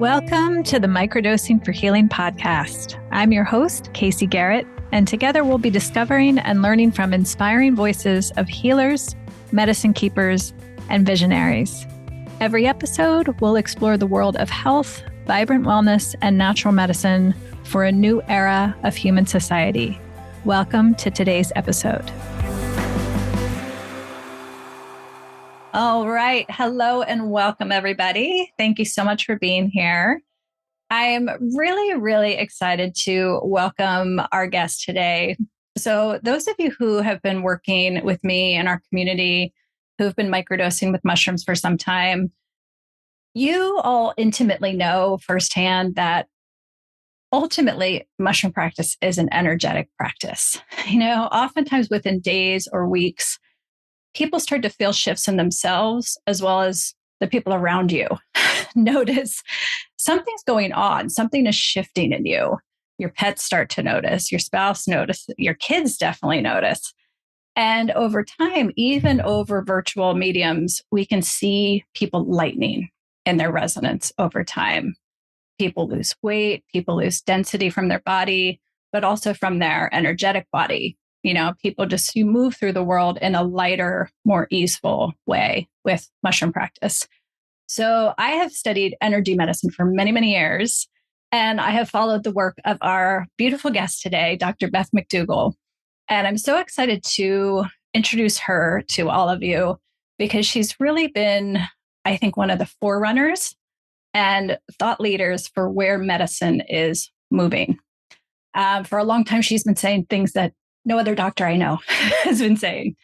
Welcome to the Microdosing for Healing podcast. I'm your host, Casey Garrett, and together we'll be discovering and learning from inspiring voices of healers, medicine keepers, and visionaries. Every episode, we'll explore the world of health, vibrant wellness, and natural medicine for a new era of human society. Welcome to today's episode. All right. Hello and welcome, everybody. Thank you so much for being here. I'm really excited to welcome our guest today. So those of you who have been working with me in our community, who've been microdosing with mushrooms for some time, you all intimately know firsthand that ultimately mushroom practice is an energetic practice. Oftentimes within days or weeks, people start to feel shifts in themselves as well as the people around you. Notice something's going on, something is shifting in you. Your pets start to notice, your spouse notice, your kids definitely notice. And over time, even over virtual mediums, we can see people lightening in their resonance over time. People lose weight, people lose density from their body, but also from their energetic body. People you move through the world in a lighter, more easeful way with mushroom practice. So I have studied energy medicine for many years, and I have followed the work of our beautiful guest today, Dr. Beth McDougall. And I'm so excited to introduce her to all of you because she's really been, I think, one of the forerunners and thought leaders for where medicine is moving. For a long time, she's been saying things that no other doctor I know has been saying.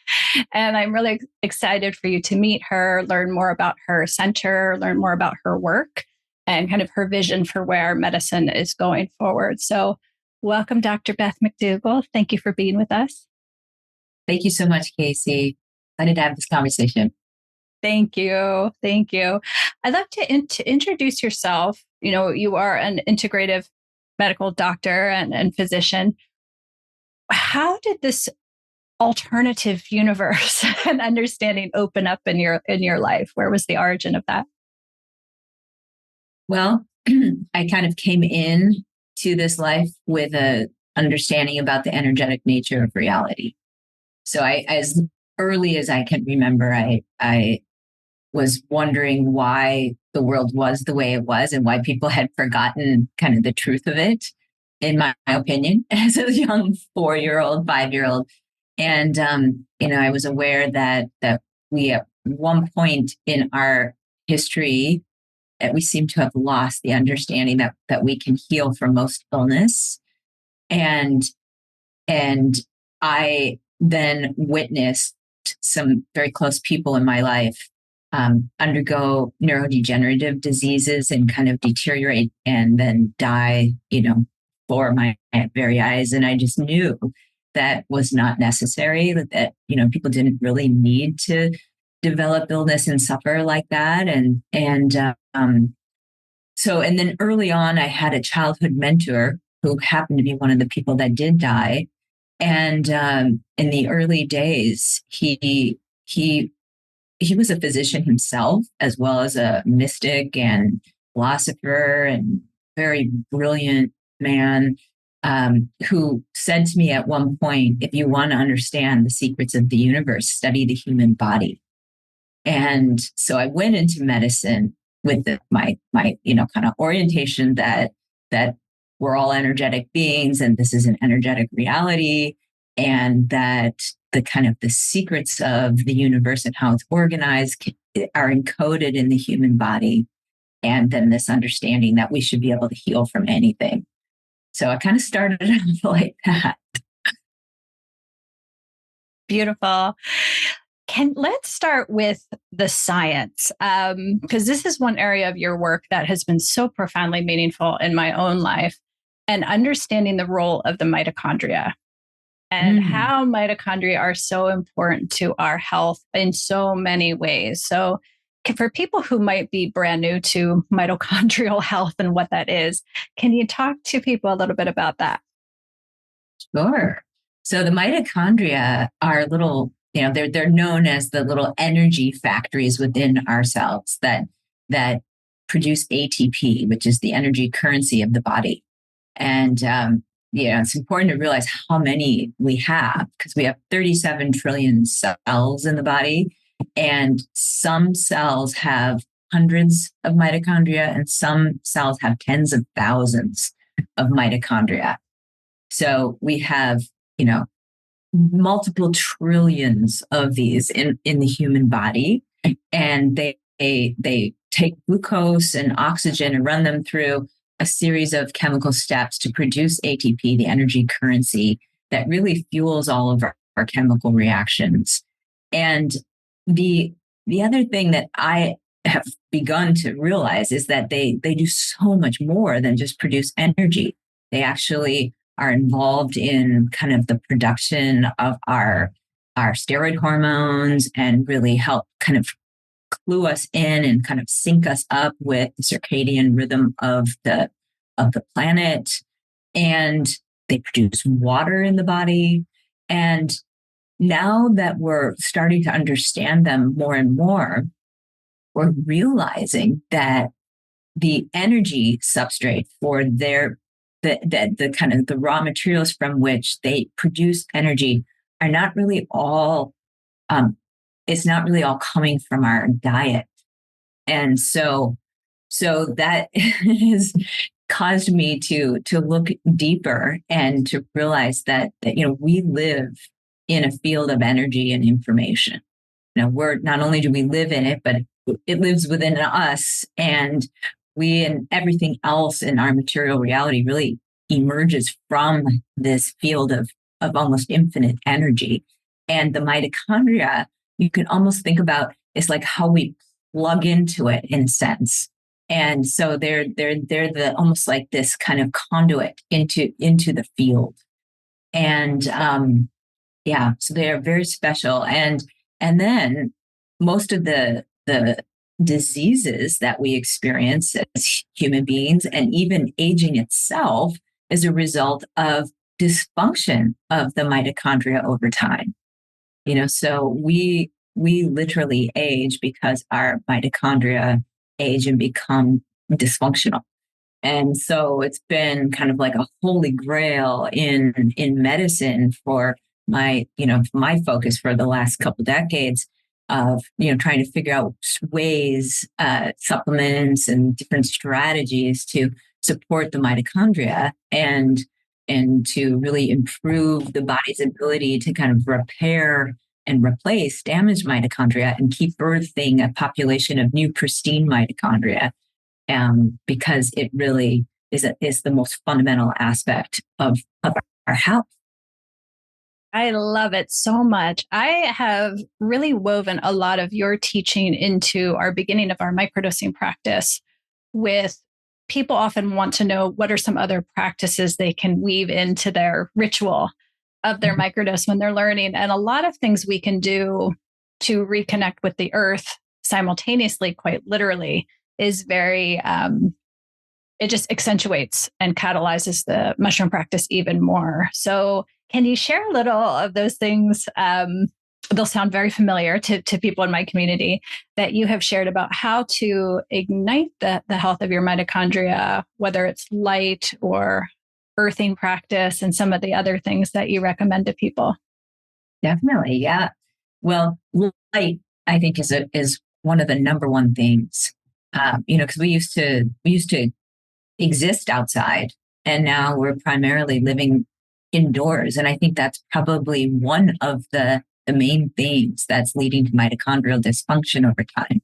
And I'm really excited for you to meet her, learn more about her center, learn more about her work, and kind of her vision for where medicine is going forward. So welcome, Dr. Beth McDougall. Thank you for being with us. Thank you so much, Casey. Excited to have this conversation. Thank you. I'd love to introduce yourself. You are an integrative medical doctor and physician. How did this alternative universe and understanding open up in your life? Where was the origin of that? Well, I kind of came in to this life with a understanding about the energetic nature of reality. So as early as I can remember, I was wondering why the world was the way it was and why people had forgotten kind of the truth of it, in my opinion, as a young 4-year-old, 5-year-old. And, I was aware that we at one point in our history, that we seem to have lost the understanding that we can heal from most illness. And I then witnessed some very close people in my life undergo neurodegenerative diseases and kind of deteriorate and then die, before my very eyes. And I just knew that was not necessary, that people didn't really need to develop illness and suffer like that. And then early on, I had a childhood mentor who happened to be one of the people that did die. And in the early days, he was a physician himself, as well as a mystic and philosopher and very brilliant man, who said to me at one point, if you want to understand the secrets of the universe, study the human body. And so I went into medicine with my kind of orientation that we're all energetic beings and this is an energetic reality, and that the kind of the secrets of the universe and how it's organized are encoded in the human body. And then this understanding that we should be able to heal from anything. So I kind of started off like that. Beautiful. Let's start with the science, because this is one area of your work that has been so profoundly meaningful in my own life, and understanding the role of the mitochondria and how mitochondria are so important to our health in so many ways. So for people who might be brand new to mitochondrial health and what that is, can you talk to people a little bit about that? Sure. So the mitochondria are little, they're known as the little energy factories within ourselves that produce ATP, which is the energy currency of the body. And it's important to realize how many we have, because we have 37 trillion cells in the body, and some cells have hundreds of mitochondria, and some cells have tens of thousands of mitochondria. So we have, multiple trillions of these in the human body, and they take glucose and oxygen and run them through a series of chemical steps to produce ATP, the energy currency that really fuels all of our chemical reactions. And the other thing that I have begun to realize is that they do so much more than just produce energy. They actually are involved in kind of the production of our steroid hormones and really help kind of clue us in and kind of sync us up with the circadian rhythm of the planet. And they produce water in the body. And now that we're starting to understand them more and more, we're realizing that the energy substrate for the kind of the raw materials from which they produce energy are not really all it's not really all coming from our diet. And so that has caused me to look deeper and to realize that we live in a field of energy and information. We're not only do we live in it, but it lives within us, and we and everything else in our material reality really emerges from this field of almost infinite energy. And the mitochondria, you can almost think about, it's like how we plug into it in a sense. And so they're the almost like this kind of conduit into the field. And so they are very special. And then most of the diseases that we experience as human beings, and even aging itself, is a result of dysfunction of the mitochondria over time. So we literally age because our mitochondria age and become dysfunctional. And so it's been kind of like a holy grail in medicine for my focus for the last couple decades of trying to figure out ways, supplements and different strategies to support the mitochondria and to really improve the body's ability to kind of repair and replace damaged mitochondria and keep birthing a population of new pristine mitochondria, because it really is the most fundamental aspect of our health. I love it so much. I have really woven a lot of your teaching into our beginning of our microdosing practice. With people often want to know what are some other practices they can weave into their ritual of their microdose when they're learning. And a lot of things we can do to reconnect with the earth simultaneously, quite literally, is very, it just accentuates and catalyzes the mushroom practice even more. So can you share a little of those things? They'll sound very familiar to people in my community that you have shared about how to ignite the health of your mitochondria, whether it's light or earthing practice and some of the other things that you recommend to people. Definitely. Yeah. Well, light, I think, is one of the number one things, because we used to exist outside, and now we're primarily living indoors. And I think that's probably one of the main things that's leading to mitochondrial dysfunction over time.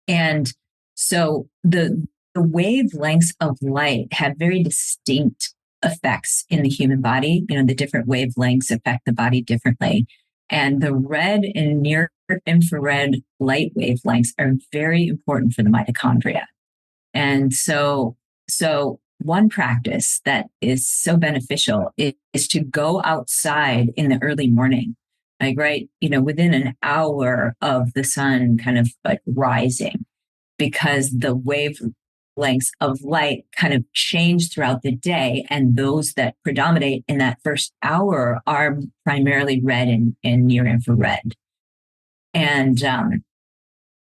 And so the wavelengths of light have very distinct effects in the human body. The different wavelengths affect the body differently. And the red and near infrared light wavelengths are very important for the mitochondria. And so one practice that is so beneficial is to go outside in the early morning, like within an hour of the sun kind of like rising, because the wavelengths of light kind of change throughout the day. And those that predominate in that first hour are primarily red and near infrared. And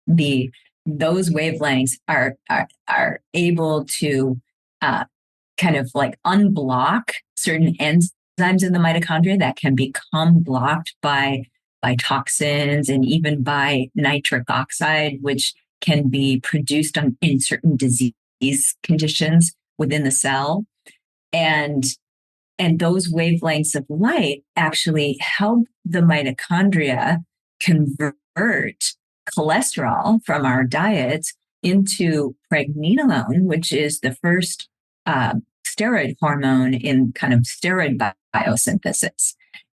the those wavelengths are able to kind of like unblock certain enzymes in the mitochondria that can become blocked by toxins and even by nitric oxide, which can be produced in certain disease conditions within the cell. And those wavelengths of light actually help the mitochondria convert cholesterol from our diets into pregnenolone, which is the first steroid hormone in kind of steroid biosynthesis.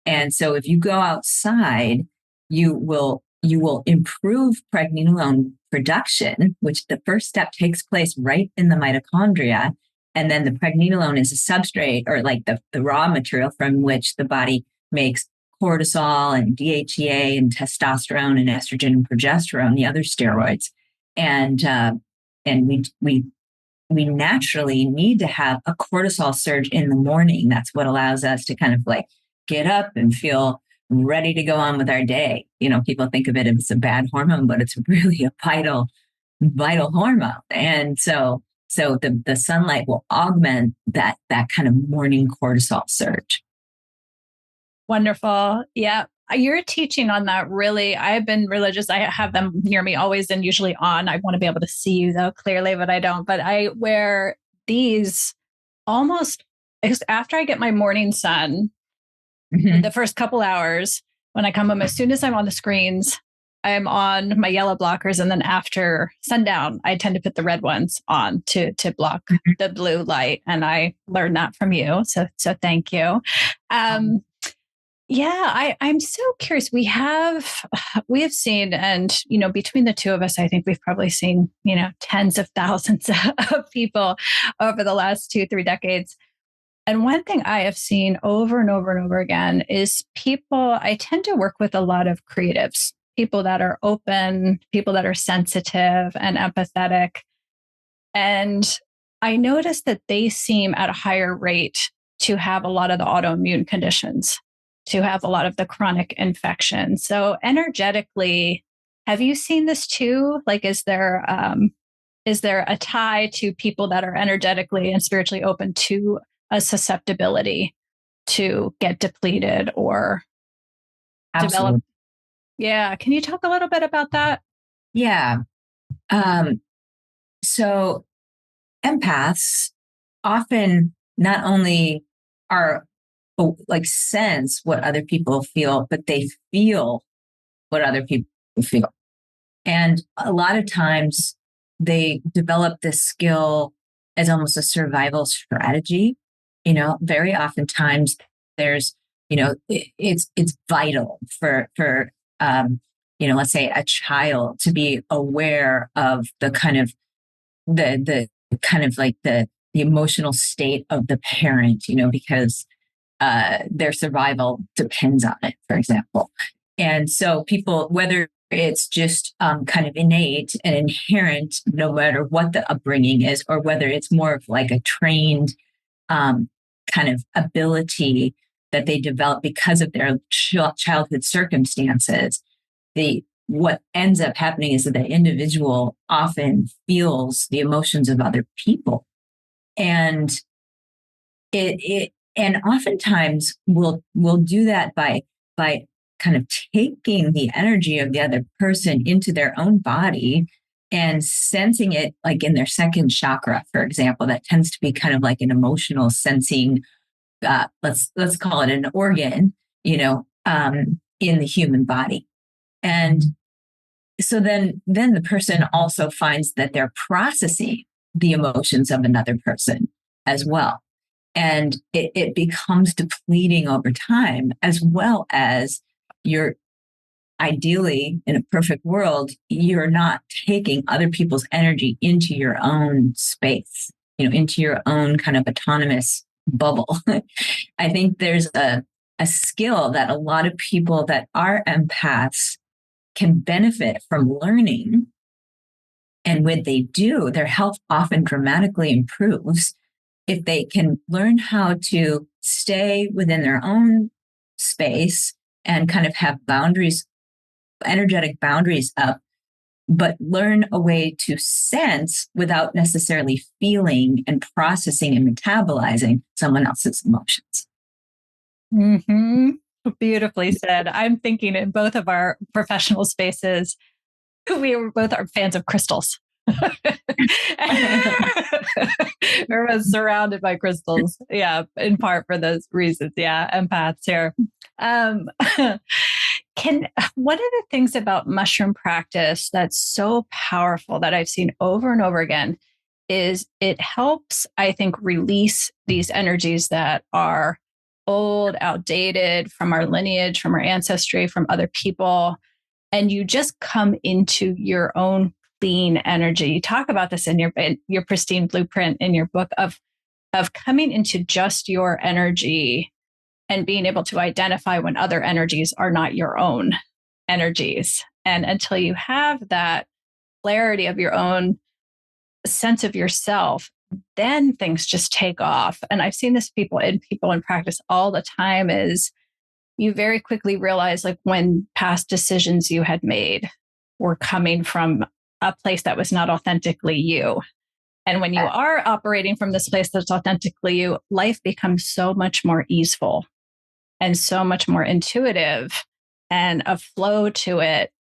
And so if you go outside, you will improve pregnenolone production, which the first step takes place right in the mitochondria. And then the pregnenolone is a substrate, or like the raw material from which the body makes cortisol and DHEA and testosterone and estrogen and progesterone, the other steroids. And we naturally need to have a cortisol surge in the morning. That's what allows us to kind of like get up and feel ready to go on with our day. You know, people think of it as a bad hormone, but it's really a vital hormone. And so the sunlight will augment that kind of morning cortisol surge. Wonderful. Yeah. You're teaching on that really. I've been religious. I have them near me always and usually on. I want to be able to see you though, clearly, but I don't. But I wear these almost after I get my morning sun, the first couple hours when I come home, as soon as I'm on the screens, I'm on my yellow blockers. And then after sundown, I tend to put the red ones on to block the blue light. And I learned that from you. So thank you. Yeah, I'm so curious. We have seen, and between the two of us, I think we've probably seen, tens of thousands of people over the last 2-3 decades. And one thing I have seen over and over and over again is people. I tend to work with a lot of creatives, people that are open, people that are sensitive and empathetic. And I noticed that they seem at a higher rate to have a lot of the autoimmune conditions, to have a lot of the chronic infections. So energetically, have you seen this too? Like, is there a tie to people that are energetically and spiritually open to a susceptibility to get depleted or develop? Yeah. Can you talk a little bit about that? Yeah. So empaths often not only are like sense what other people feel, but they feel what other people feel. And a lot of times they develop this skill as almost a survival strategy. Very oftentimes there's, it's vital for let's say a child to be aware of the kind of the kind of like the emotional state of the parent, because their survival depends on it, for example. And so people, whether it's just kind of innate and inherent, no matter what the upbringing is, or whether it's more of like a trained kind of ability that they develop because of their childhood circumstances, what ends up happening is that the individual often feels the emotions of other people. And and oftentimes we'll do that by kind of taking the energy of the other person into their own body and sensing it, like in their second chakra, for example. That tends to be kind of like an emotional sensing, let's call it an organ, in the human body. And so then the person also finds that they're processing the emotions of another person as well. And it becomes depleting over time, as well as you're ideally, in a perfect world, you're not taking other people's energy into your own space, into your own kind of autonomous bubble. I think there's a skill that a lot of people that are empaths can benefit from learning. And when they do, their health often dramatically improves if they can learn how to stay within their own space and kind of have boundaries, energetic boundaries up but learn a way to sense without necessarily feeling and processing and metabolizing someone else's emotions. Mm-hmm. Beautifully said. I'm thinking in both of our professional spaces, we were both are fans of crystals. Everyone's surrounded by crystals. Yeah, in part for those reasons. Yeah, empaths here. Um, one of the things about mushroom practice that's so powerful that I've seen over and over again is it helps, I think, release these energies that are old, outdated from our lineage, from our ancestry, from other people. And you just come into your own clean energy. You talk about this in your pristine blueprint in your book of coming into just your energy and being able to identify when other energies are not your own energies. And until you have that clarity of your own sense of yourself, then things just take off. And I've seen this people in practice all the time is you very quickly realize like when past decisions you had made were coming from a place that was not authentically you. And when you are operating from this place that's authentically you, life becomes so much more easeful and so much more intuitive and a flow to it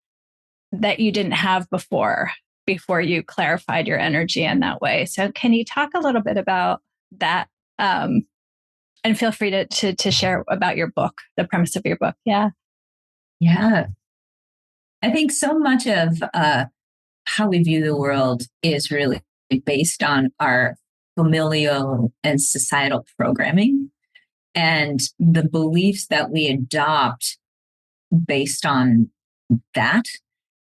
that you didn't have before you clarified your energy in that way. So can you talk a little bit about that? And feel free to share about your book, the premise of your book. Yeah. Yeah. I think so much of how we view the world is really based on our familial and societal programming and the beliefs that we adopt based on that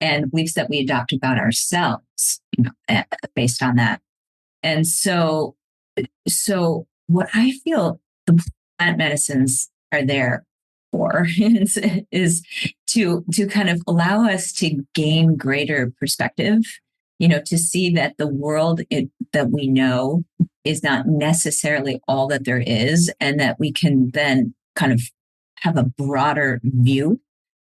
and beliefs that we adopt about ourselves, based on that. And so what I feel the plant medicines are there for is to kind of allow us to gain greater perspective, to see that the world that we know is not necessarily all that there is, and that we can then kind of have a broader view.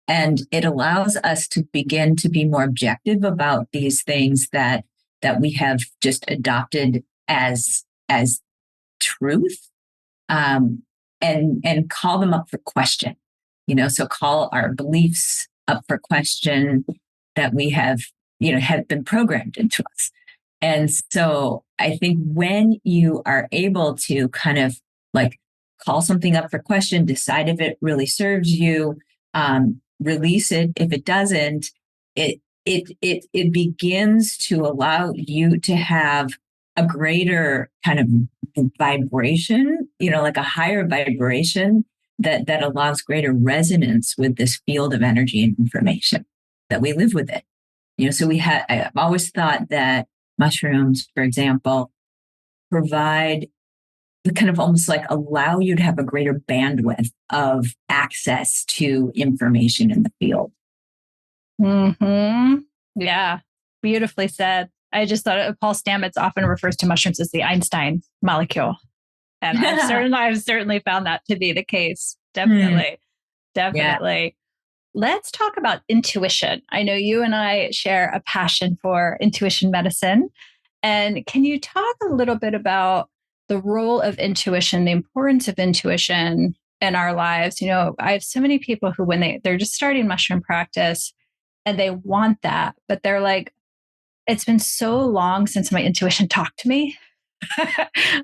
And it allows us to begin to be more objective about these things that we have just adopted as truth, and call them up for question. So call our beliefs up for question that we have been programmed into us. And so I think when you are able to kind of like call something up for question, decide if it really serves you, release it if it doesn't, it begins to allow you to have a greater kind of vibration, like a higher vibration that allows greater resonance with this field of energy and information that we live with it. So I've always thought that mushrooms, for example, provide the kind of almost like allow you to have a greater bandwidth of access to information in the field. Mm-hmm. Yeah, beautifully said. I just thought Paul Stamets often refers to mushrooms as the Einstein molecule. And I've certainly found that to be the case. Definitely. Definitely. Yeah. Let's talk about intuition. I know you and I share a passion for intuition medicine. And can you talk a little bit about the role of intuition, the importance of intuition in our lives? I have so many people who, when they're just starting mushroom practice and they want that, but they're like, it's been so long since my intuition talked to me.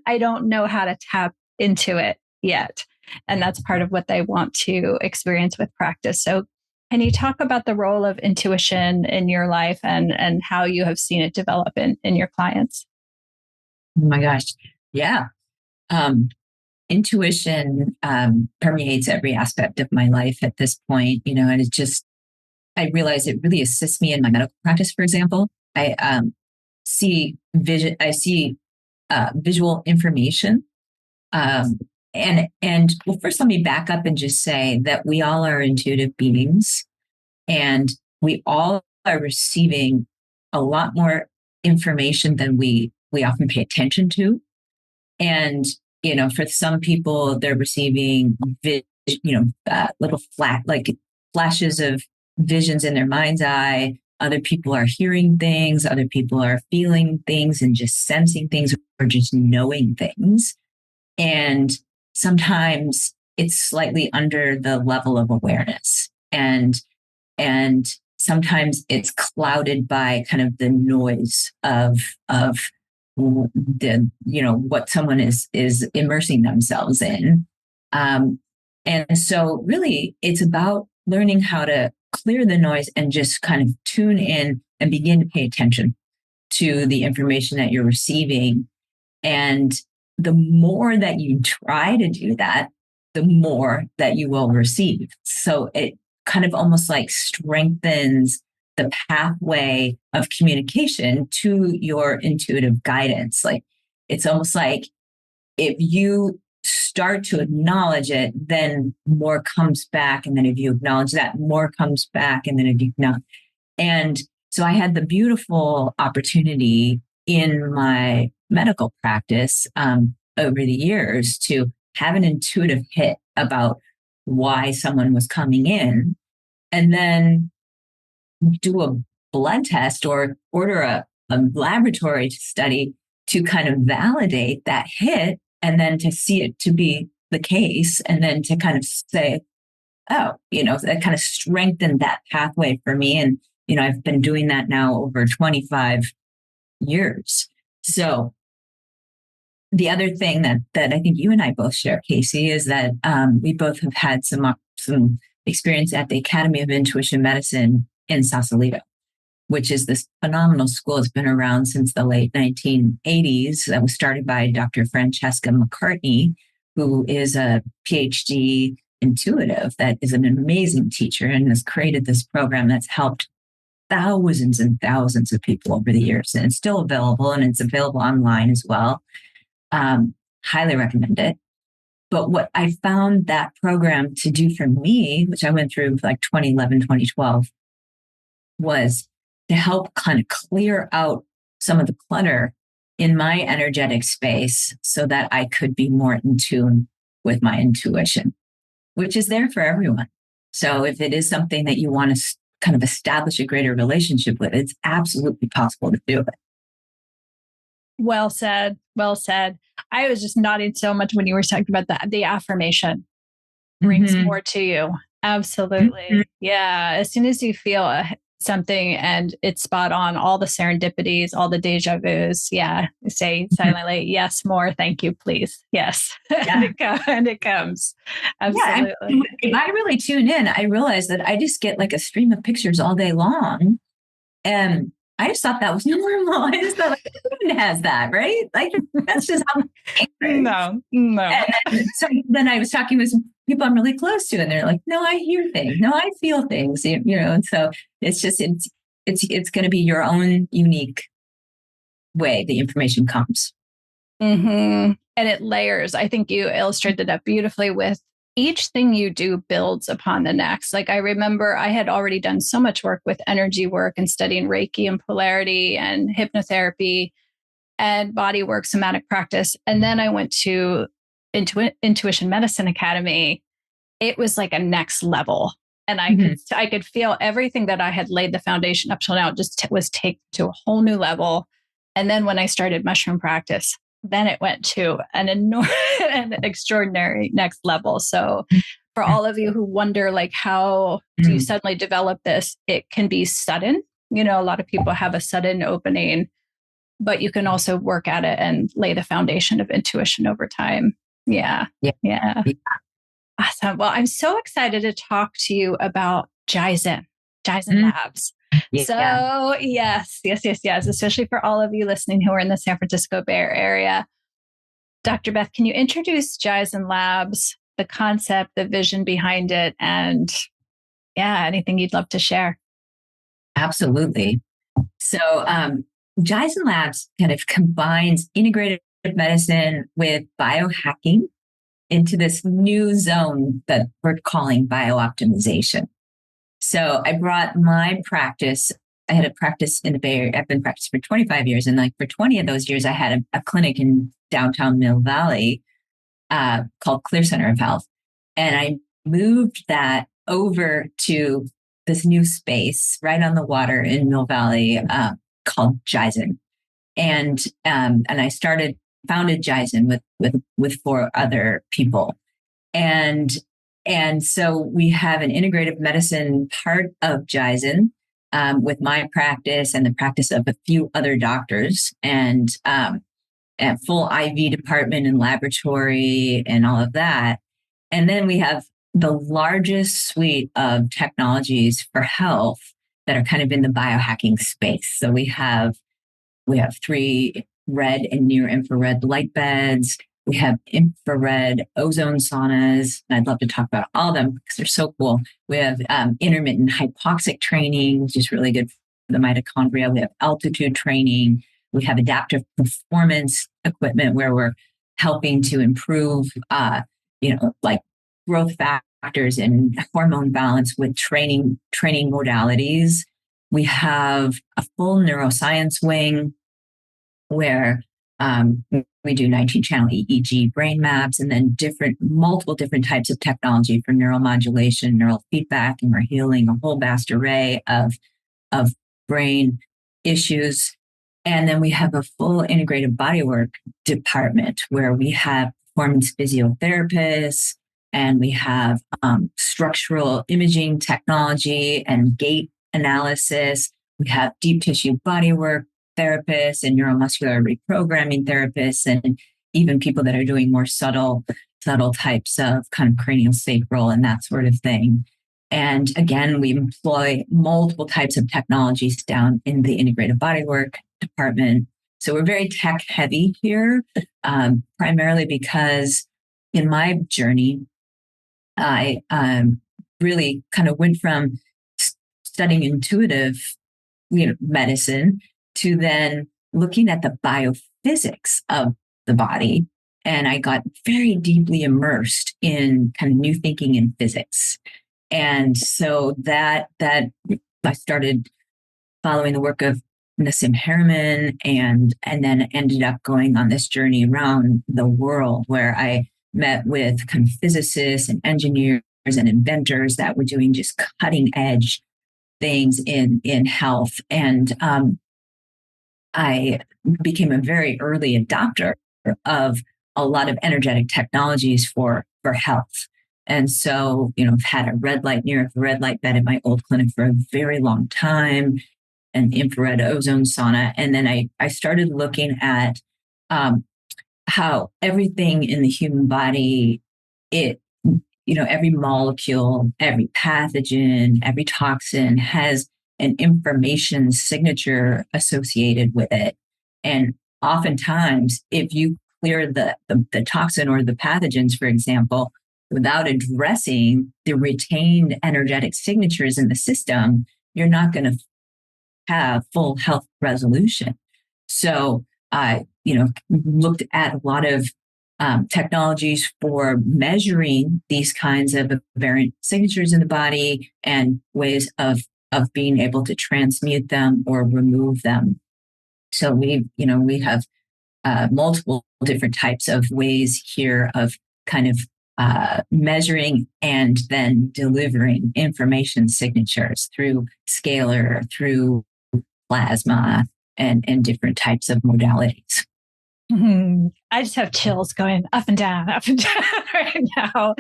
I don't know how to tap into it yet. And that's part of what they want to experience with practice. So can you talk about the role of intuition in your life and how you have seen it develop in your clients? Oh my gosh. Yeah. Intuition permeates every aspect of my life at this point, and I realize it really assists me in my medical practice, for example. I see vision. I see visual information. And well, first, let me back up and just say that we all are intuitive beings, and we all are receiving a lot more information than we often pay attention to. And for some people, they're receiving little flashes of visions in their mind's eye. Other people are hearing things. Other people are feeling things and just sensing things or just knowing things. And sometimes it's slightly under the level of awareness. And sometimes it's clouded by kind of the noise of the, what someone is immersing themselves in. And so really it's about learning how to clear the noise and just kind of tune in and begin to pay attention to the information that you're receiving. And the more that you try to do that, the more that you will receive. So it kind of almost like strengthens the pathway of communication to your intuitive guidance. Like it's almost like if you start to acknowledge it, then more comes back. And then if you acknowledge that, more comes back. And then if you acknowledge. And so I had the beautiful opportunity in my medical practice over the years to have an intuitive hit about why someone was coming in, and then do a blood test or order a laboratory study to kind of validate that hit, and then to see it to be the case, and then to kind of say, oh, that kind of strengthened that pathway for me. And, I've been doing that now over 25 years. So the other thing that I think you and I both share, Casey, is that we both have had some experience at the Academy of Intuition Medicine in Sausalito, which is this phenomenal school. It's been around since the late 1980s. That was started by Dr. Francesca McCartney, who is a PhD intuitive that is an amazing teacher and has created this program that's helped thousands and thousands of people over the years. And it's still available, and it's available online as well. Highly recommend it. But what I found that program to do for me, which I went through like 2011, 2012, was to help kind of clear out some of the clutter in my energetic space so that I could be more in tune with my intuition, which is there for everyone. So if it is something that you want to kind of establish a greater relationship with, it's absolutely possible to do it. Well said. Well said. I was just nodding so much when you were talking about that. The affirmation brings more to you. Absolutely. Mm-hmm. Yeah. As soon as you feel something and it's spot on, all the serendipities, all the deja vus. Yeah. Say silently, yes, more. Thank you, please. Yes. Yeah. and it comes. Absolutely. Yeah, if I really tune in, I realize that I just get like a stream of pictures all day long. And I just thought that was normal. I just thought like, everyone has that, right? Like that's just how. Right? No. Then I was talking with some people I'm really close to, and they're like, "No, I hear things. No, I feel things." And so it's just it's going to be your own unique way the information comes. Mm-hmm. And it layers. I think you illustrated that beautifully with each thing you do builds upon the next. Like I remember I had already done so much work with energy work and studying Reiki and polarity and hypnotherapy and body work, somatic practice. And then I went to Intuition Medicine Academy. It was like a next level. And I could feel everything that I had laid the foundation up till now just was taken to a whole new level. And then when I started mushroom practice, then it went to an enormous and extraordinary next level. So for all of you who wonder, like, how do you suddenly develop this? It can be sudden. A lot of people have a sudden opening, but you can also work at it and lay the foundation of intuition over time. Yeah. Awesome. Well, I'm so excited to talk to you about Jizen Labs. Yeah. So yes, especially for all of you listening who are in the San Francisco Bay Area. Dr. Beth, can you introduce Jizen Labs, the concept, the vision behind it, and anything you'd love to share? Absolutely. So Jizen Labs kind of combines integrative medicine with biohacking into this new zone that we're calling biooptimization. So I brought my practice. I had a practice in the Bay Area. I've been practicing for 25 years. And like for 20 of those years, I had a clinic in downtown Mill Valley called Clear Center of Health. And I moved that over to this new space right on the water in Mill Valley called Jizen, and I founded Jizen with four other people, and so we have an integrative medicine part of Jizen, with my practice and the practice of a few other doctors, and a full IV department and laboratory and all of that. And then we have the largest suite of technologies for health that are kind of in the biohacking space. So we have three red and near infrared light beds. We have infrared ozone saunas. And I'd love to talk about all of them because they're so cool. We have intermittent hypoxic training, which is really good for the mitochondria. We have altitude training. We have adaptive performance equipment where we're helping to improve, like growth factors and hormone balance with training modalities. We have a full neuroscience wing where we do 19-channel EEG brain maps, and then multiple different types of technology for neuromodulation, neural feedback, and we're healing a whole vast array of brain issues. And then we have a full integrative bodywork department where we have performance physiotherapists, and we have structural imaging technology and gait analysis. We have deep tissue bodywork therapists and neuromuscular reprogramming therapists, and even people that are doing more subtle types of kind of craniosacral and that sort of thing. And again, we employ multiple types of technologies down in the integrative bodywork department. So we're very tech heavy here, primarily because in my journey, I really kind of went from studying intuitive medicine to then looking at the biophysics of the body. And I got very deeply immersed in kind of new thinking in physics. And so that I started following the work of Nassim Haramein, and then ended up going on this journey around the world where I met with kind of physicists and engineers and inventors that were doing just cutting edge things in health. And I became a very early adopter of a lot of energetic technologies for health. And so, I've had a red light, near infrared light bed in my old clinic for a very long time, an infrared ozone sauna. And then I started looking at how everything in the human body, every molecule, every pathogen, every toxin has an information signature associated with it. And oftentimes, if you clear the toxin or the pathogens, for example, without addressing the retained energetic signatures in the system, you're not going to have full health resolution. So I, looked at a lot of technologies for measuring these kinds of variant signatures in the body and ways of being able to transmute them or remove them. So we have multiple different types of ways here of kind of measuring and then delivering information signatures through scalar, through plasma, and different types of modalities. Mm-hmm. I just have chills going up and down right now.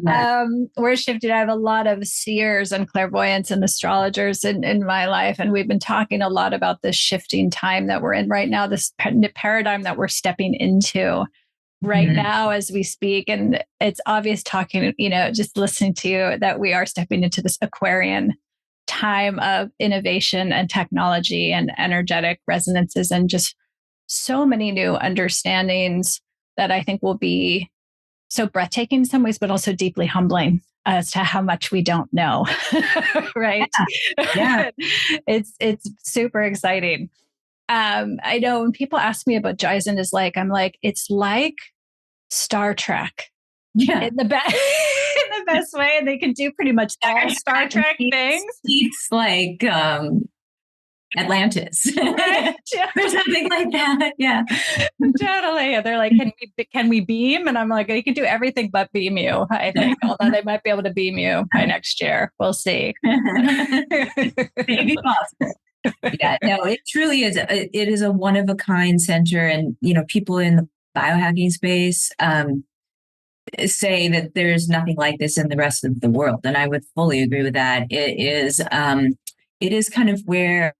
Yeah. We're shifted. I have a lot of seers and clairvoyants and astrologers in my life. And we've been talking a lot about this shifting time that we're in right now, this paradigm that we're stepping into right now as we speak. And it's obvious talking, just listening to you, that we are stepping into this Aquarian time of innovation and technology and energetic resonances and just so many new understandings that I think will be so breathtaking in some ways, but also deeply humbling as to how much we don't know. Right? Yeah. It's super exciting. I know when people ask me about Jizen it's like Star Trek. Yeah. In the best way. And they can do pretty much all Star Trek things. It's like Atlantis Right? or something like that. Yeah, Totally. They're like, can we beam? And I'm like, you can do everything but beam you, I think. Although they might be able to beam you by next year. We'll see. maybe possible. Yeah, no, it truly is. It is a one of a kind center, and people in the biohacking space say that there's nothing like this in the rest of the world, and I would fully agree with that. It is kind of where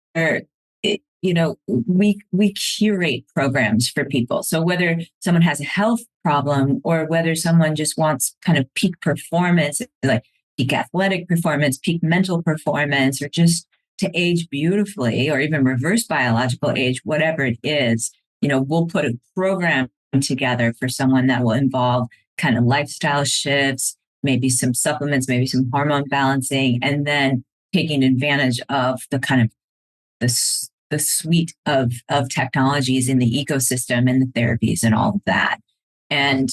we curate programs for people. So whether someone has a health problem or whether someone just wants kind of peak performance, like peak athletic performance, peak mental performance, or just to age beautifully, or even reverse biological age, whatever it is, we'll put a program together for someone that will involve kind of lifestyle shifts, maybe some supplements, maybe some hormone balancing, and then taking advantage of the kind of the suite of technologies in the ecosystem and the therapies and all of that. And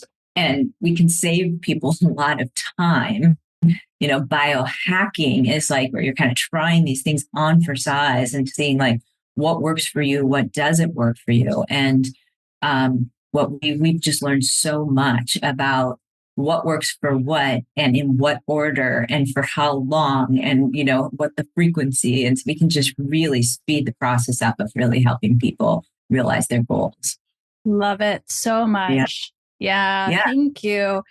we can save people a lot of time. Biohacking is like where you're kind of trying these things on for size and seeing like what works for you, what doesn't work for you. And we've just learned so much about what works for what and in what order and for how long and, what the frequency is. We can just really speed the process up of really helping people realize their goals. Love it so much. Yeah. Thank you.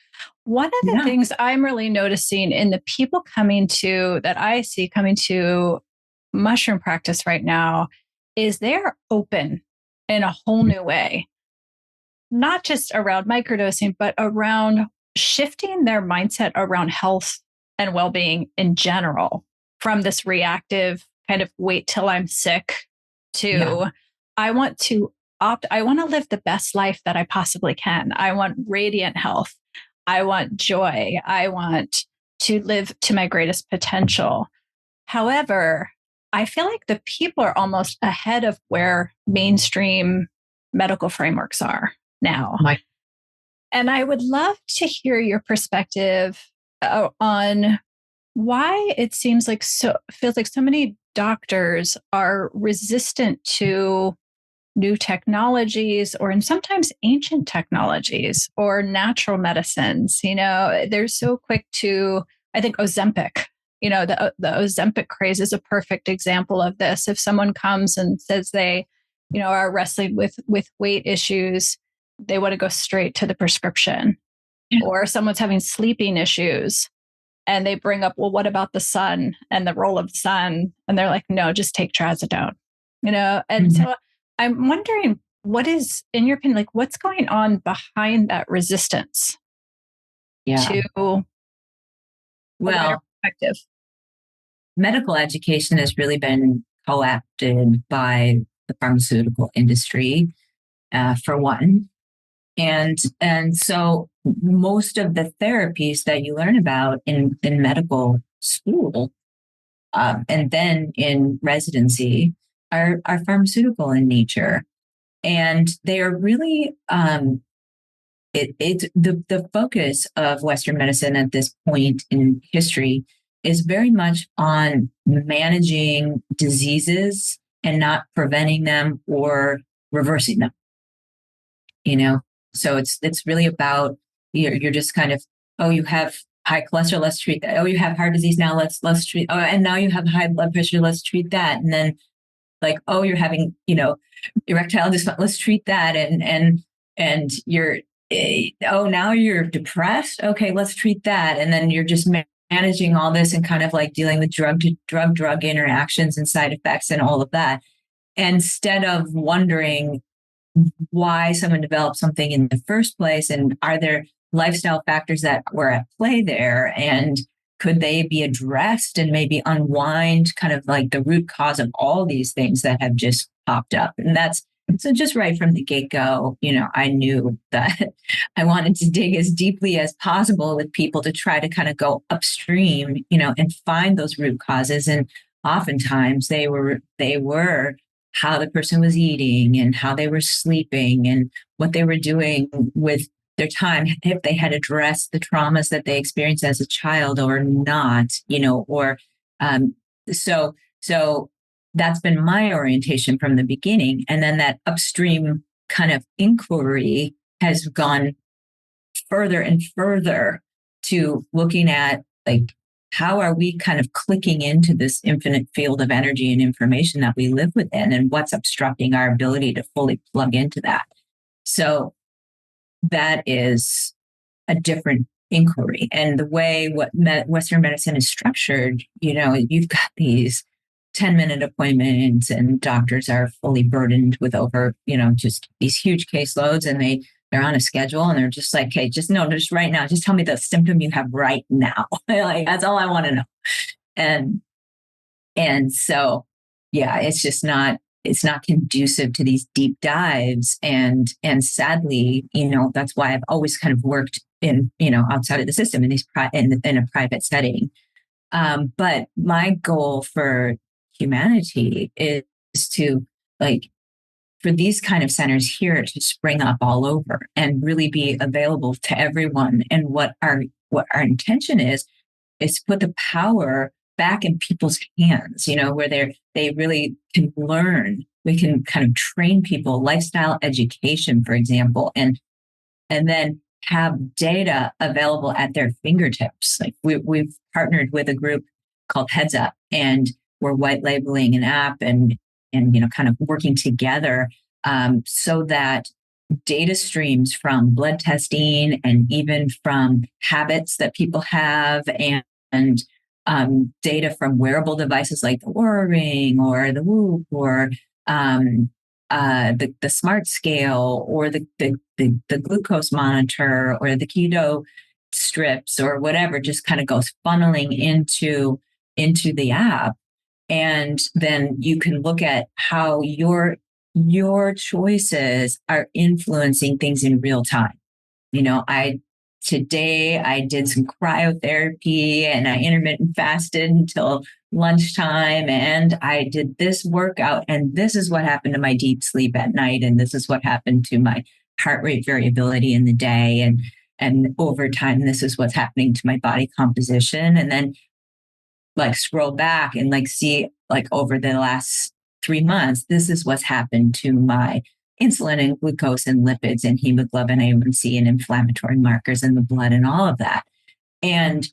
One of the things I'm really noticing in the people that I see coming to mushroom practice right now is they're open in a whole new way, not just around microdosing, but around shifting their mindset around health and well-being in general, from this reactive kind of wait till I'm sick to I want to live the best life that I possibly can. I want radiant health. I want joy. I want to live to my greatest potential. However, I feel like the people are almost ahead of where mainstream medical frameworks are now. And I would love to hear your perspective on why it feels like so many doctors are resistant to new technologies, or in sometimes ancient technologies or natural medicines. They're so quick to, I think, Ozempic. The Ozempic craze is a perfect example of this. If someone comes and says they, are wrestling with weight issues, they want to go straight to the prescription. Or someone's having sleeping issues and they bring up, well, what about the sun and the role of the sun? And they're like, no, just take trazodone, and so I'm wondering, what is, in your opinion, like what's going on behind that resistance to a wider perspective? Medical education has really been co-opted by the pharmaceutical industry, for one. And so most of the therapies that you learn about in medical school, and then in residency are pharmaceutical in nature. And they are really, the focus of Western medicine at this point in history is very much on managing diseases and not preventing them or reversing them. So it's really about, you're just kind of, oh, you have high cholesterol, let's treat that. Oh, you have heart disease, now let's treat. Oh, and now you have high blood pressure, let's treat that. And then like, oh, you're having, erectile dysfunction, let's treat that. And you're, now you're depressed. Okay, let's treat that. And then you're just managing all this and kind of like dealing with drug interactions and side effects and all of that, instead of wondering why someone developed something in the first place, and are there lifestyle factors that were at play there, and could they be addressed and maybe unwind kind of like the root cause of all these things that have just popped up. And that's so just right from the get-go, I knew that I wanted to dig as deeply as possible with people to try to kind of go upstream, and find those root causes. And oftentimes they were how the person was eating and how they were sleeping and what they were doing with their time, if they had addressed the traumas that they experienced as a child or not, or so that's been my orientation from the beginning. And then that upstream kind of inquiry has gone further and further to looking at like, how are we kind of clicking into this infinite field of energy and information that we live within, and what's obstructing our ability to fully plug into that? So that is a different inquiry. And the way Western medicine is structured, you've got these 10-minute appointments, and doctors are fully burdened with over, just these huge caseloads, and they're on a schedule, and they're just like, hey, just right now, just tell me the symptom you have right now. Like, that's all I want to know. And so, yeah, it's not conducive to these deep dives. And sadly, that's why I've always kind of worked in, outside of the system in a private setting. But my goal for humanity is to, like, for these kind of centers here to spring up all over and really be available to everyone. And what our intention is to put the power back in people's hands, where they really can learn. We can kind of train people, lifestyle education, for example, and then have data available at their fingertips. Like, we've partnered with a group called Heads Up, and we're white labeling an app and kind of working together, so that data streams from blood testing and even from habits that people have, and data from wearable devices like the Oura Ring or the Whoop or the Smart Scale or the glucose monitor or the keto strips or whatever, just kind of goes funneling into the app. And then you can look at how your choices are influencing things in real time. Today I did some cryotherapy and I intermittent fasted until lunchtime, and I did this workout, and this is what happened to my deep sleep at night, and this is what happened to my heart rate variability in the day, and over time this is what's happening to my body composition. And then like scroll back and like see, like, over the last 3 months, this is what's happened to my insulin and glucose and lipids and hemoglobin A1C and inflammatory markers in the blood and all of that. And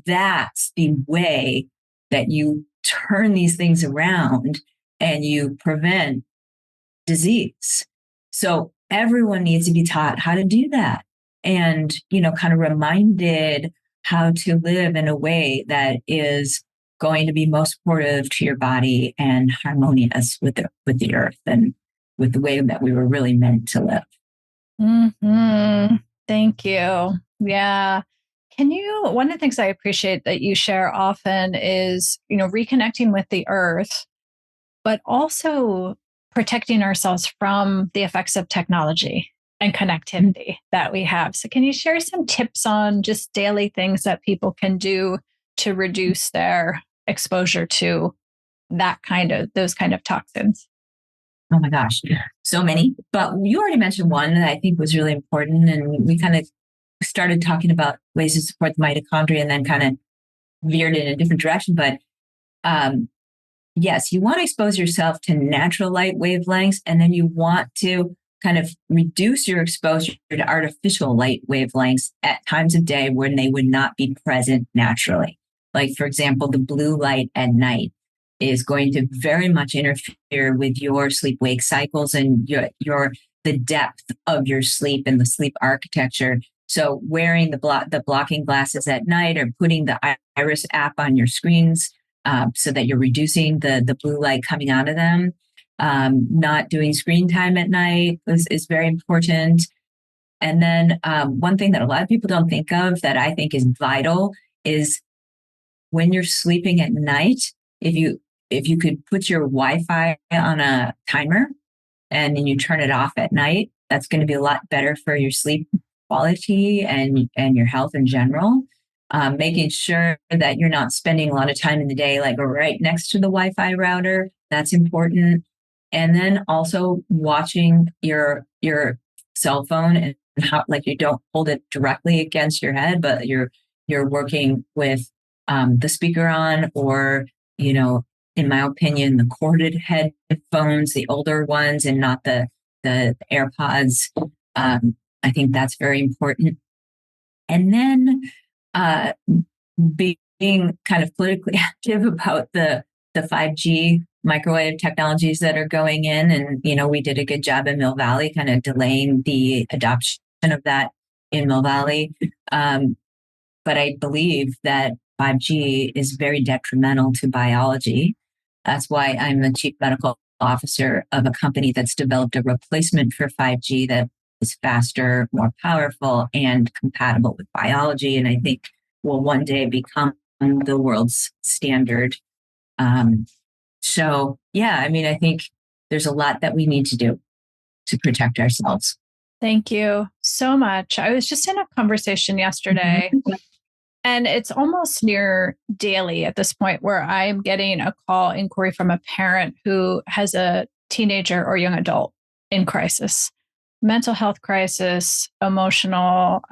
that's the way that you turn these things around and you prevent disease. So everyone needs to be taught how to do that, and, kind of reminded how to live in a way that is going to be most supportive to your body and harmonious with the earth and with the way that we were really meant to live. Mm-hmm. Thank you. Yeah. One of the things I appreciate that you share often is, reconnecting with the earth, but also protecting ourselves from the effects of technology and connectivity that we have. So can you share some tips on just daily things that people can do to reduce their exposure to those kind of toxins? Oh my gosh, so many. But you already mentioned one that I think was really important. And we kind of started talking about ways to support the mitochondria and then kind of veered in a different direction. But yes, you want to expose yourself to natural light wavelengths, and then you want to kind of reduce your exposure to artificial light wavelengths at times of day when they would not be present naturally. Like, for example, the blue light at night is going to very much interfere with your sleep-wake cycles and the depth of your sleep and the sleep architecture. So wearing the blocking glasses at night, or putting the Iris app on your screens so that you're reducing the blue light coming out of them. Not doing screen time at night is very important. And then one thing that a lot of people don't think of that I think is vital is when you're sleeping at night, if you could put your Wi-Fi on a timer and then you turn it off at night, that's going to be a lot better for your sleep quality and your health in general. Making sure that you're not spending a lot of time in the day, like right next to the Wi-Fi router. That's important. And then also watching your cell phone and how, like, you don't hold it directly against your head, but you're working with the speaker on, or in my opinion, the corded headphones, the older ones, and not the AirPods. I think that's very important. And then uh, being kind of politically active about the 5G microwave technologies that are going in. And, we did a good job in Mill Valley, kind of delaying the adoption of that in Mill Valley. But I believe that 5G is very detrimental to biology. That's why I'm the chief medical officer of a company that's developed a replacement for 5G that is faster, more powerful, and compatible with biology. And I think will one day become the world's standard. So, yeah, I think there's a lot that we need to do to protect ourselves. Thank you so much. I was just in a conversation yesterday, and it's almost near daily at this point where I'm getting a call inquiry from a parent who has a teenager or young adult in crisis, mental health crisis, emotional,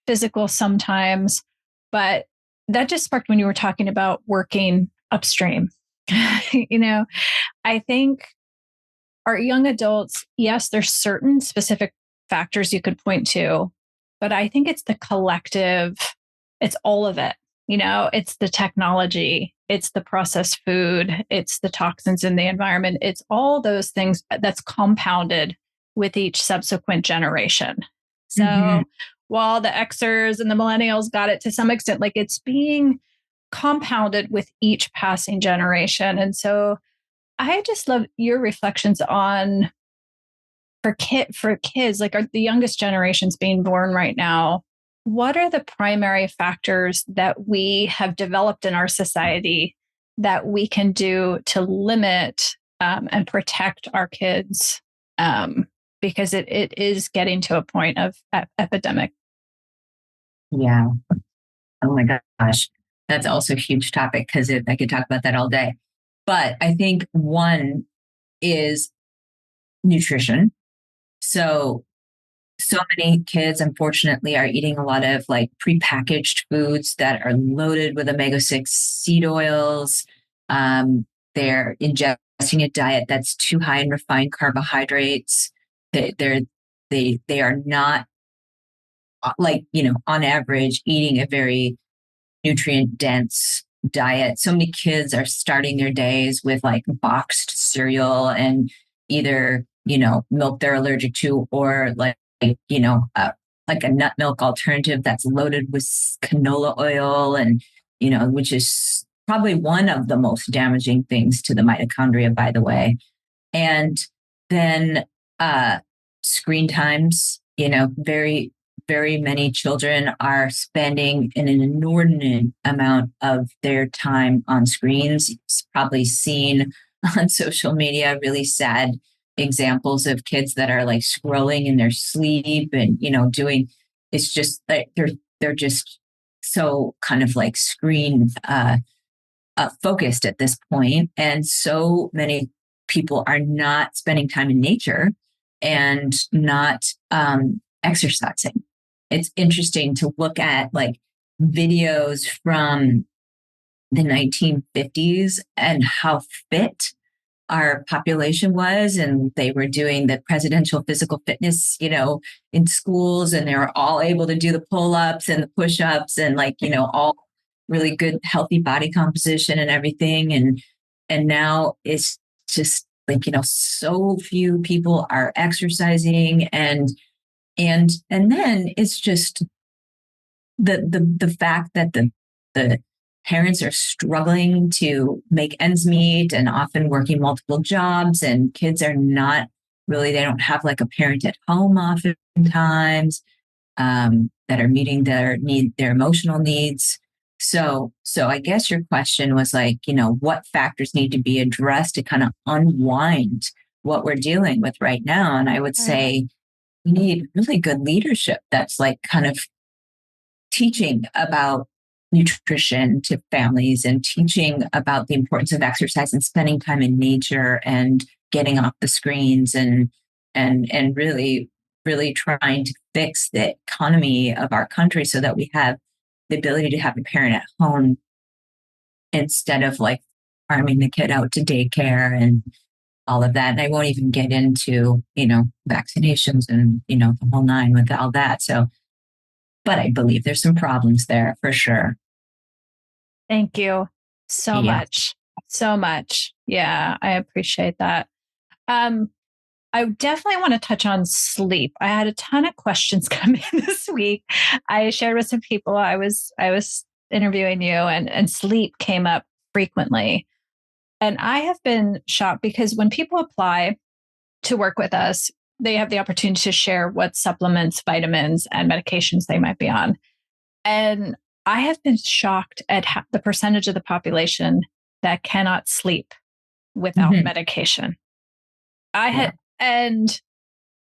physical sometimes. But that just sparked when you were talking about working upstream. I think our young adults, yes, there's certain specific factors you could point to, but I think it's the collective, it's all of it. It's the technology, it's the processed food, it's the toxins in the environment, it's all those things that's compounded with each subsequent generation. So while the Xers and the millennials got it to some extent, like it's being compounded with each passing generation. And so I just love your reflections on for kids, like are the youngest generations being born right now. What are the primary factors that we have developed in our society that we can do to limit and protect our kids? Because it is getting to a point of epidemic. Yeah. Oh my gosh. That's also a huge topic because I could talk about that all day. But I think one is nutrition. So many kids, unfortunately, are eating a lot of like prepackaged foods that are loaded with omega-6 seed oils. They're ingesting a diet that's too high in refined carbohydrates. They are not like, on average, eating a very nutrient dense diet. So many kids are starting their days with like boxed cereal and either, milk they're allergic to or like a nut milk alternative that's loaded with canola oil and, which is probably one of the most damaging things to the mitochondria, by the way. And then screen times, very, very many children are spending an inordinate amount of their time on screens. It's probably seen on social media really sad examples of kids that are like scrolling in their sleep and doing. It's just like they're just so kind of like screen focused at this point, and so many people are not spending time in nature and not exercising. It's interesting to look at like videos from the 1950s and how fit our population was. And they were doing the presidential physical fitness, in schools, and they were all able to do the pull-ups and the push-ups and like, all really good, healthy body composition and everything. And now it's just like, so few people are exercising and then it's just the fact that the parents are struggling to make ends meet and often working multiple jobs, and kids are not really, they don't have like a parent at home oftentimes that are meeting their emotional needs. So I guess your question was like, what factors need to be addressed to kind of unwind what we're dealing with right now? And I would say we need really good leadership that's like kind of teaching about nutrition to families and teaching about the importance of exercise and spending time in nature and getting off the screens and really trying to fix the economy of our country so that we have the ability to have a parent at home instead of like farming the kid out to daycare and all of that. And I won't even get into, vaccinations and, the whole nine with all that. So, but I believe there's some problems there for sure. Thank you so much. So much. Yeah, I appreciate that. I definitely want to touch on sleep. I had a ton of questions come in this week. I shared with some people. I was interviewing you, and sleep came up frequently. And I have been shocked because when people apply to work with us, they have the opportunity to share what supplements, vitamins, and medications they might be on. And I have been shocked at the percentage of the population that cannot sleep without medication. And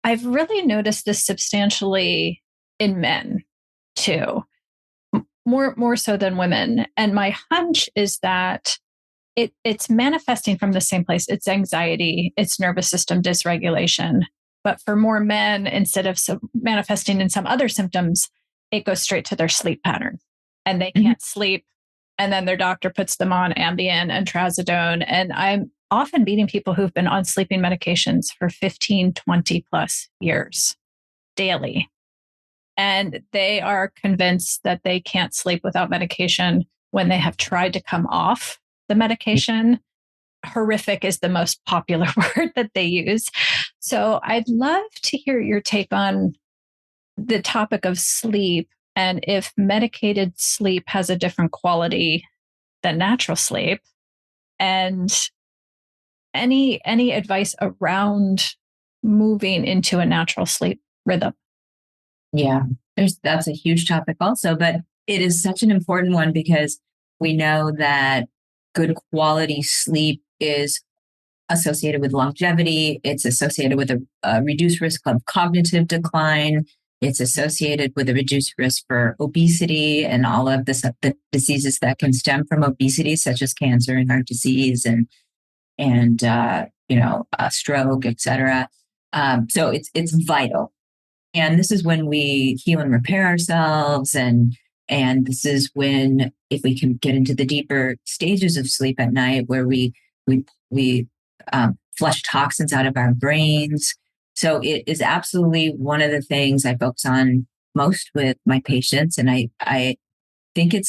I've really noticed this substantially in men too, more so than women. And my hunch is that it's manifesting from the same place. It's anxiety, it's nervous system dysregulation. But for more men, instead of manifesting in some other symptoms, it goes straight to their sleep pattern and they can't sleep. And then their doctor puts them on Ambien and Trazodone. And I'm often meeting people who've been on sleeping medications for 15, 20 plus years daily. And they are convinced that they can't sleep without medication when they have tried to come off the medication. Horrific is the most popular word that they use. So I'd love to hear your take on the topic of sleep and if medicated sleep has a different quality than natural sleep, and any advice around moving into a natural sleep rhythm. Yeah, that's a huge topic also, but it is such an important one because we know that good quality sleep is associated with longevity. It's associated with a reduced risk of cognitive decline. It's associated with a reduced risk for obesity and all of the diseases that can stem from obesity, such as cancer and heart disease and stroke, et cetera. So it's vital. And this is when we heal and repair ourselves. And this is when, if we can get into the deeper stages of sleep at night, where we flush toxins out of our brains. So it is absolutely one of the things I focus on most with my patients. And I think it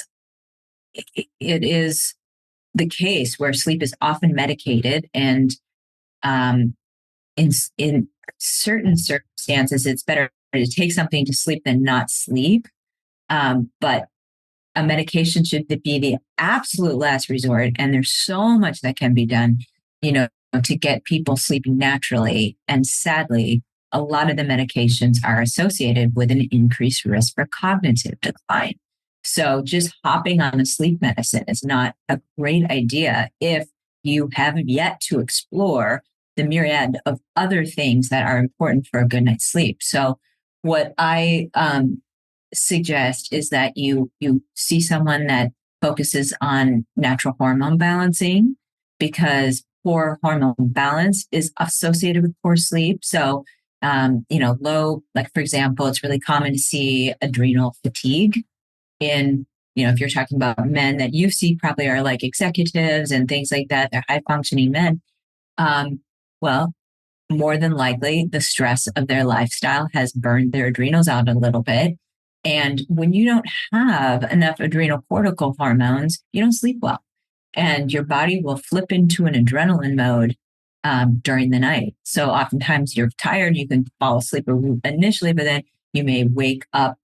is the case where sleep is often medicated, and in certain circumstances, it's better to take something to sleep than not sleep. But a medication should be the absolute last resort. And there's so much that can be done, to get people sleeping naturally. And sadly, a lot of the medications are associated with an increased risk for cognitive decline. So just hopping on a sleep medicine is not a great idea if you haven't yet to explore the myriad of other things that are important for a good night's sleep. So what I suggest is that you see someone that focuses on natural hormone balancing, because poor hormone balance is associated with poor sleep. So, low, like for example, it's really common to see adrenal fatigue in, if you're talking about men that you see probably are like executives and things like that, they're high functioning men. Well, more than likely the stress of their lifestyle has burned their adrenals out a little bit. And when you don't have enough adrenal cortical hormones, you don't sleep well. And your body will flip into an adrenaline mode during the night. So oftentimes you're tired, you can fall asleep initially, but then you may wake up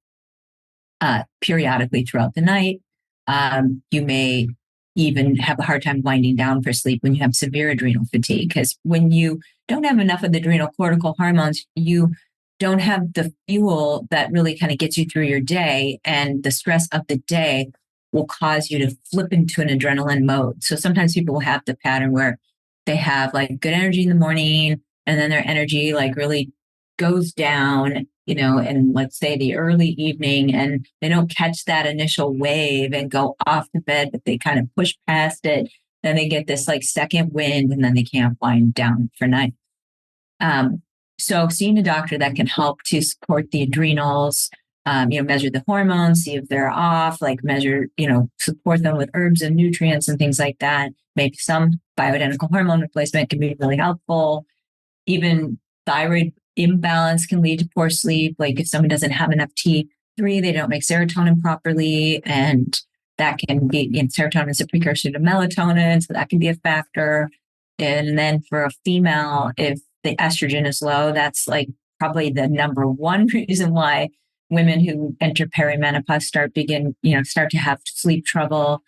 periodically throughout the night. You may even have a hard time winding down for sleep when you have severe adrenal fatigue, because when you don't have enough of the adrenal cortical hormones, you don't have the fuel that really kind of gets you through your day, and the stress of the day will cause you to flip into an adrenaline mode. So sometimes people will have the pattern where they have like good energy in the morning, and then their energy like really goes down, in let's say the early evening, and they don't catch that initial wave and go off to bed, but they kind of push past it. Then they get this like second wind, and then they can't wind down for night. So seeing a doctor that can help to support the adrenals, measure the hormones, see if they're off, like measure, support them with herbs and nutrients and things like that, maybe some bioidentical hormone replacement can be really helpful. Even thyroid imbalance can lead to poor sleep. Like if someone doesn't have enough T3, they don't make serotonin properly. And that can be, serotonin is a precursor to melatonin, so that can be a factor. And then for a female, if the estrogen is low, that's like probably the number one reason why women who enter perimenopause start to have sleep trouble.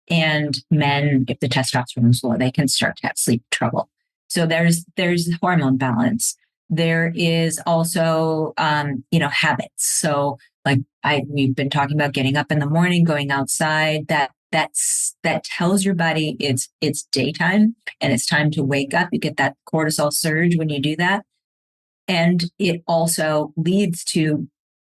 And men, if the testosterone is low, they can start to have sleep trouble. So there's hormone balance. There is also, habits. So like we've been talking about getting up in the morning, going outside, that tells your body it's daytime and it's time to wake up. You get that cortisol surge when you do that. And it also leads to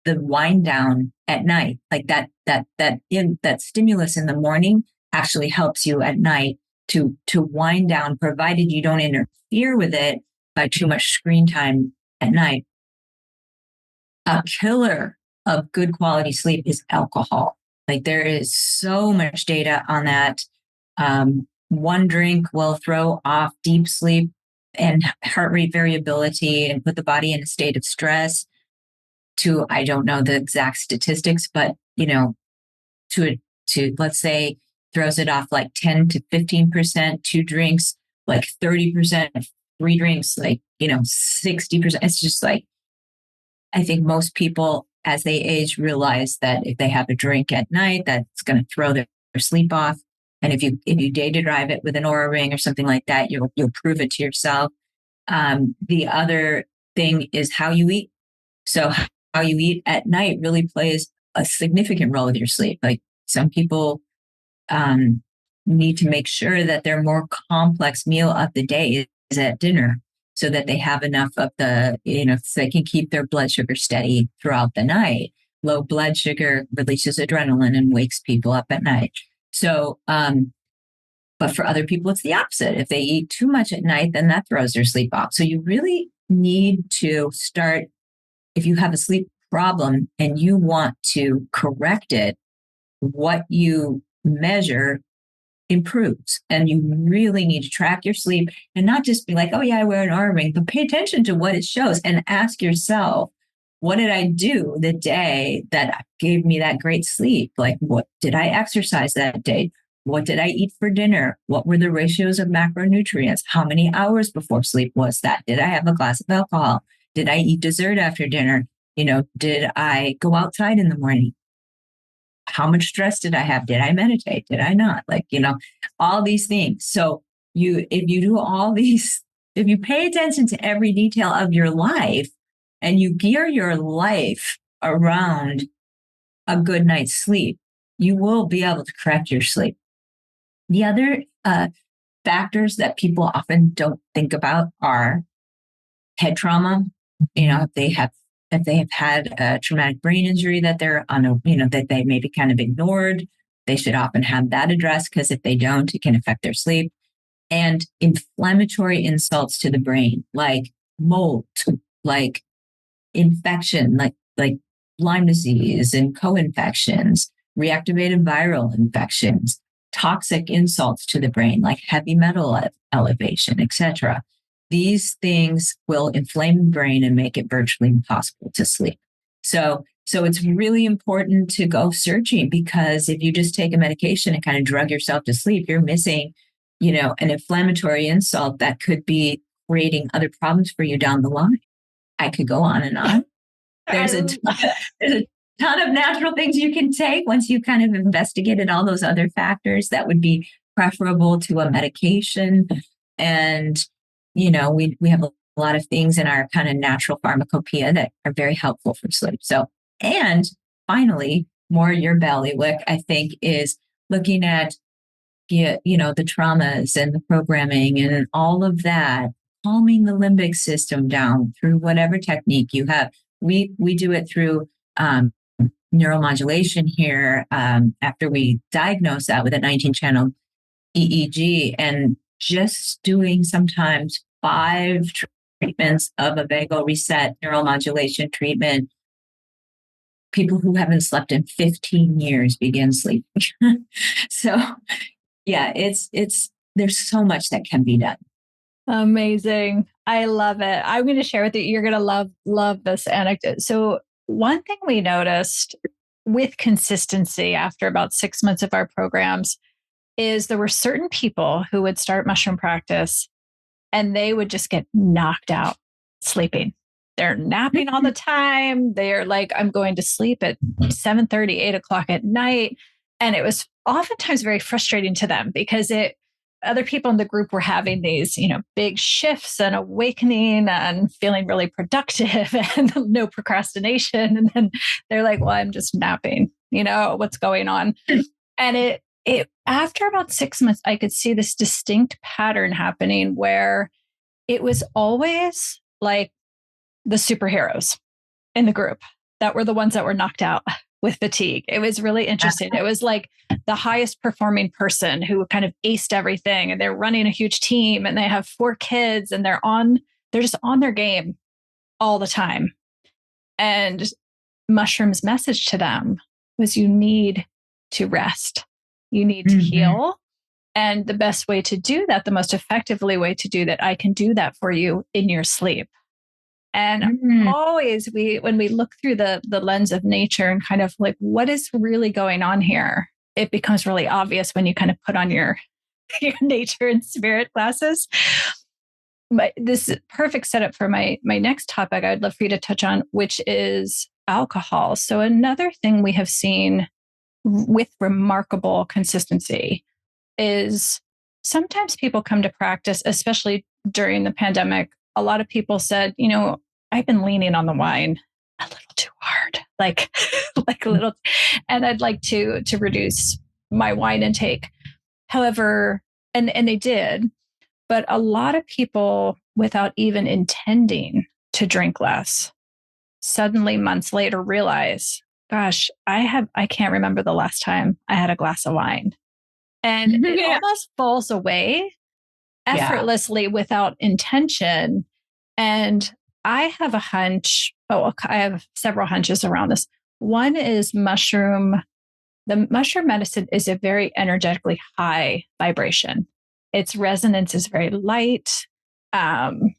the wind down at night. Like that stimulus in the morning actually helps you at night to wind down, provided you don't interfere with it by too much screen time at night. A killer of good quality sleep is alcohol. Like there is so much data on that. One drink will throw off deep sleep and heart rate variability and put the body in a state of stress to, I don't know the exact statistics, but, to let's say throws it off like 10 to 15%, 2 drinks, like 30%, 3 drinks, like, 60%. It's just like, I think most people as they age realize that if they have a drink at night, that's going to throw their sleep off. And if you data drive it with an Oura ring or something like that, you'll prove it to yourself. The other thing is how you eat. So how you eat at night really plays a significant role with your sleep. Like some people need to make sure that their more complex meal of the day is at dinner, so that they have enough of the, so they can keep their blood sugar steady throughout the night. Low blood sugar releases adrenaline and wakes people up at night. So, but for other people, it's the opposite. If they eat too much at night, then that throws their sleep off. So you really need to start, if you have a sleep problem and you want to correct it, what you measure improves. And you really need to track your sleep and not just be like, oh yeah, I wear an Oura ring, but pay attention to what it shows and ask yourself, what did I do the day that gave me that great sleep? Like, what did I exercise that day? What did I eat for dinner? What were the ratios of macronutrients? How many hours before sleep was that? Did I have a glass of alcohol? Did I eat dessert after dinner? Did I go outside in the morning? How much stress did I have? Did I meditate? Did I not? Like, all these things. So if you do all these, if you pay attention to every detail of your life and you gear your life around a good night's sleep, you will be able to correct your sleep. The other factors that people often don't think about are head trauma. If they have had a traumatic brain injury that they're that they maybe kind of ignored, they should often have that addressed, because if they don't, it can affect their sleep. And inflammatory insults to the brain, like mold, like infection, like Lyme disease and co-infections, reactivated viral infections, toxic insults to the brain, like heavy metal elevation, etc. These things will inflame the brain and make it virtually impossible to sleep. So it's really important to go searching, because if you just take a medication and kind of drug yourself to sleep, you're missing, an inflammatory insult that could be creating other problems for you down the line. I could go on and on. There's a ton of natural things you can take once you kind of investigated all those other factors that would be preferable to a medication. And we have a lot of things in our kind of natural pharmacopoeia that are very helpful for sleep. So, and finally, more your bailiwick, I think, is looking at, the traumas and the programming and all of that, calming the limbic system down through whatever technique you have. We do it through neuromodulation here, after we diagnose that with a 19-channel EEG, and just doing sometimes 5 treatments of a vagal reset neuromodulation treatment. People who haven't slept in 15 years begin sleeping. So yeah, it's there's so much that can be done. Amazing. I love it. I'm going to share with you. You're going to love this anecdote. So one thing we noticed with consistency after about 6 months of our programs is there were certain people who would start mushroom practice and they would just get knocked out sleeping. They're napping all the time. They're like, I'm going to sleep at 7:30, 8 o'clock at night. And it was oftentimes very frustrating to them because other people in the group were having these, big shifts and awakening and feeling really productive and no procrastination. And then they're like, well, I'm just napping, what's going on? And it after about 6 months, I could see this distinct pattern happening where it was always like the superheroes in the group that were the ones that were knocked out with fatigue. It was really interesting. It was like the highest performing person who kind of aced everything, and they're running a huge team and they have 4 kids and they're just on their game all the time. And Mushroom's message to them was, you need to rest. You need to heal. And the best way to do that, the most effectively way to do that, I can do that for you in your sleep. And always when we look through the lens of nature and kind of like, what is really going on here? It becomes really obvious when you kind of put on your nature and spirit glasses. But this is perfect setup for my next topic I'd love for you to touch on, which is alcohol. So another thing we have seen with remarkable consistency is sometimes people come to practice, especially during the pandemic. A lot of people said, I've been leaning on the wine a little too hard, like a little, and I'd like to reduce my wine intake. However, and they did, but a lot of people, without even intending to drink less, suddenly months later realize, gosh, I can't remember the last time I had a glass of wine. And it almost falls away effortlessly without intention. And I have a hunch. I have several hunches around this. One is the mushroom medicine is a very energetically high vibration. Its resonance is very light. And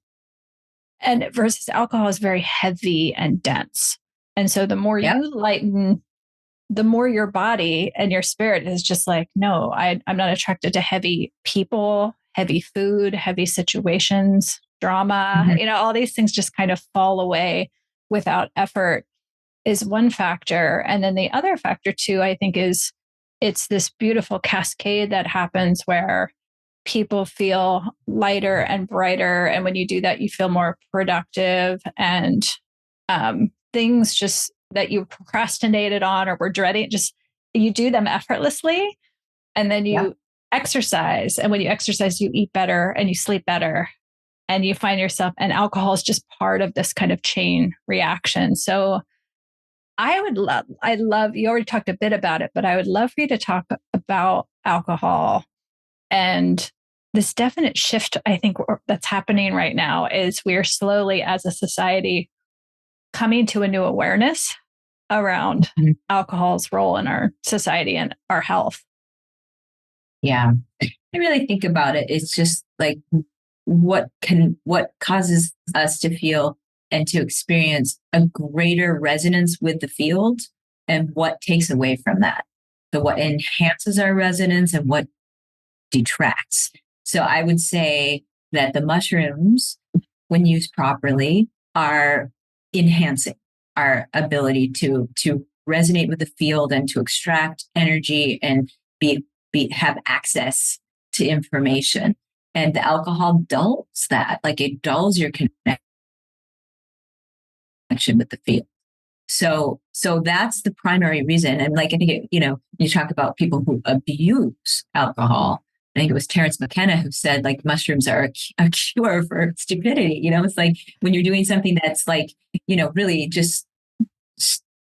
versus alcohol is very heavy and dense. And so the more you lighten, the more your body and your spirit is just like, no, I'm not attracted to heavy people, heavy food, heavy situations, drama, all these things just kind of fall away without effort is one factor. And then the other factor too, I think, is it's this beautiful cascade that happens where people feel lighter and brighter. And when you do that, you feel more productive, and things just that you procrastinated on or were dreading, just you do them effortlessly. And then you exercise. And when you exercise, you eat better and you sleep better. And you find yourself, and alcohol is just part of this kind of chain reaction. So I love, you already talked a bit about it, but I would love for you to talk about alcohol and this definite shift, I think, that's happening right now is we're slowly, as a society, coming to a new awareness around alcohol's role in our society and our health. Yeah. I really think about it. It's just like, what causes us to feel and to experience a greater resonance with the field, and what takes away from that. So what enhances our resonance and what detracts. So I would say that the mushrooms, when used properly, are enhancing our ability to resonate with the field and to extract energy and have access to information. And the alcohol dulls that, like it dulls your connection with the field. So that's the primary reason. And like, I think, you talk about people who abuse alcohol. I think it was Terence McKenna who said, like, mushrooms are a cure for stupidity. It's like when you're doing something that's like, really just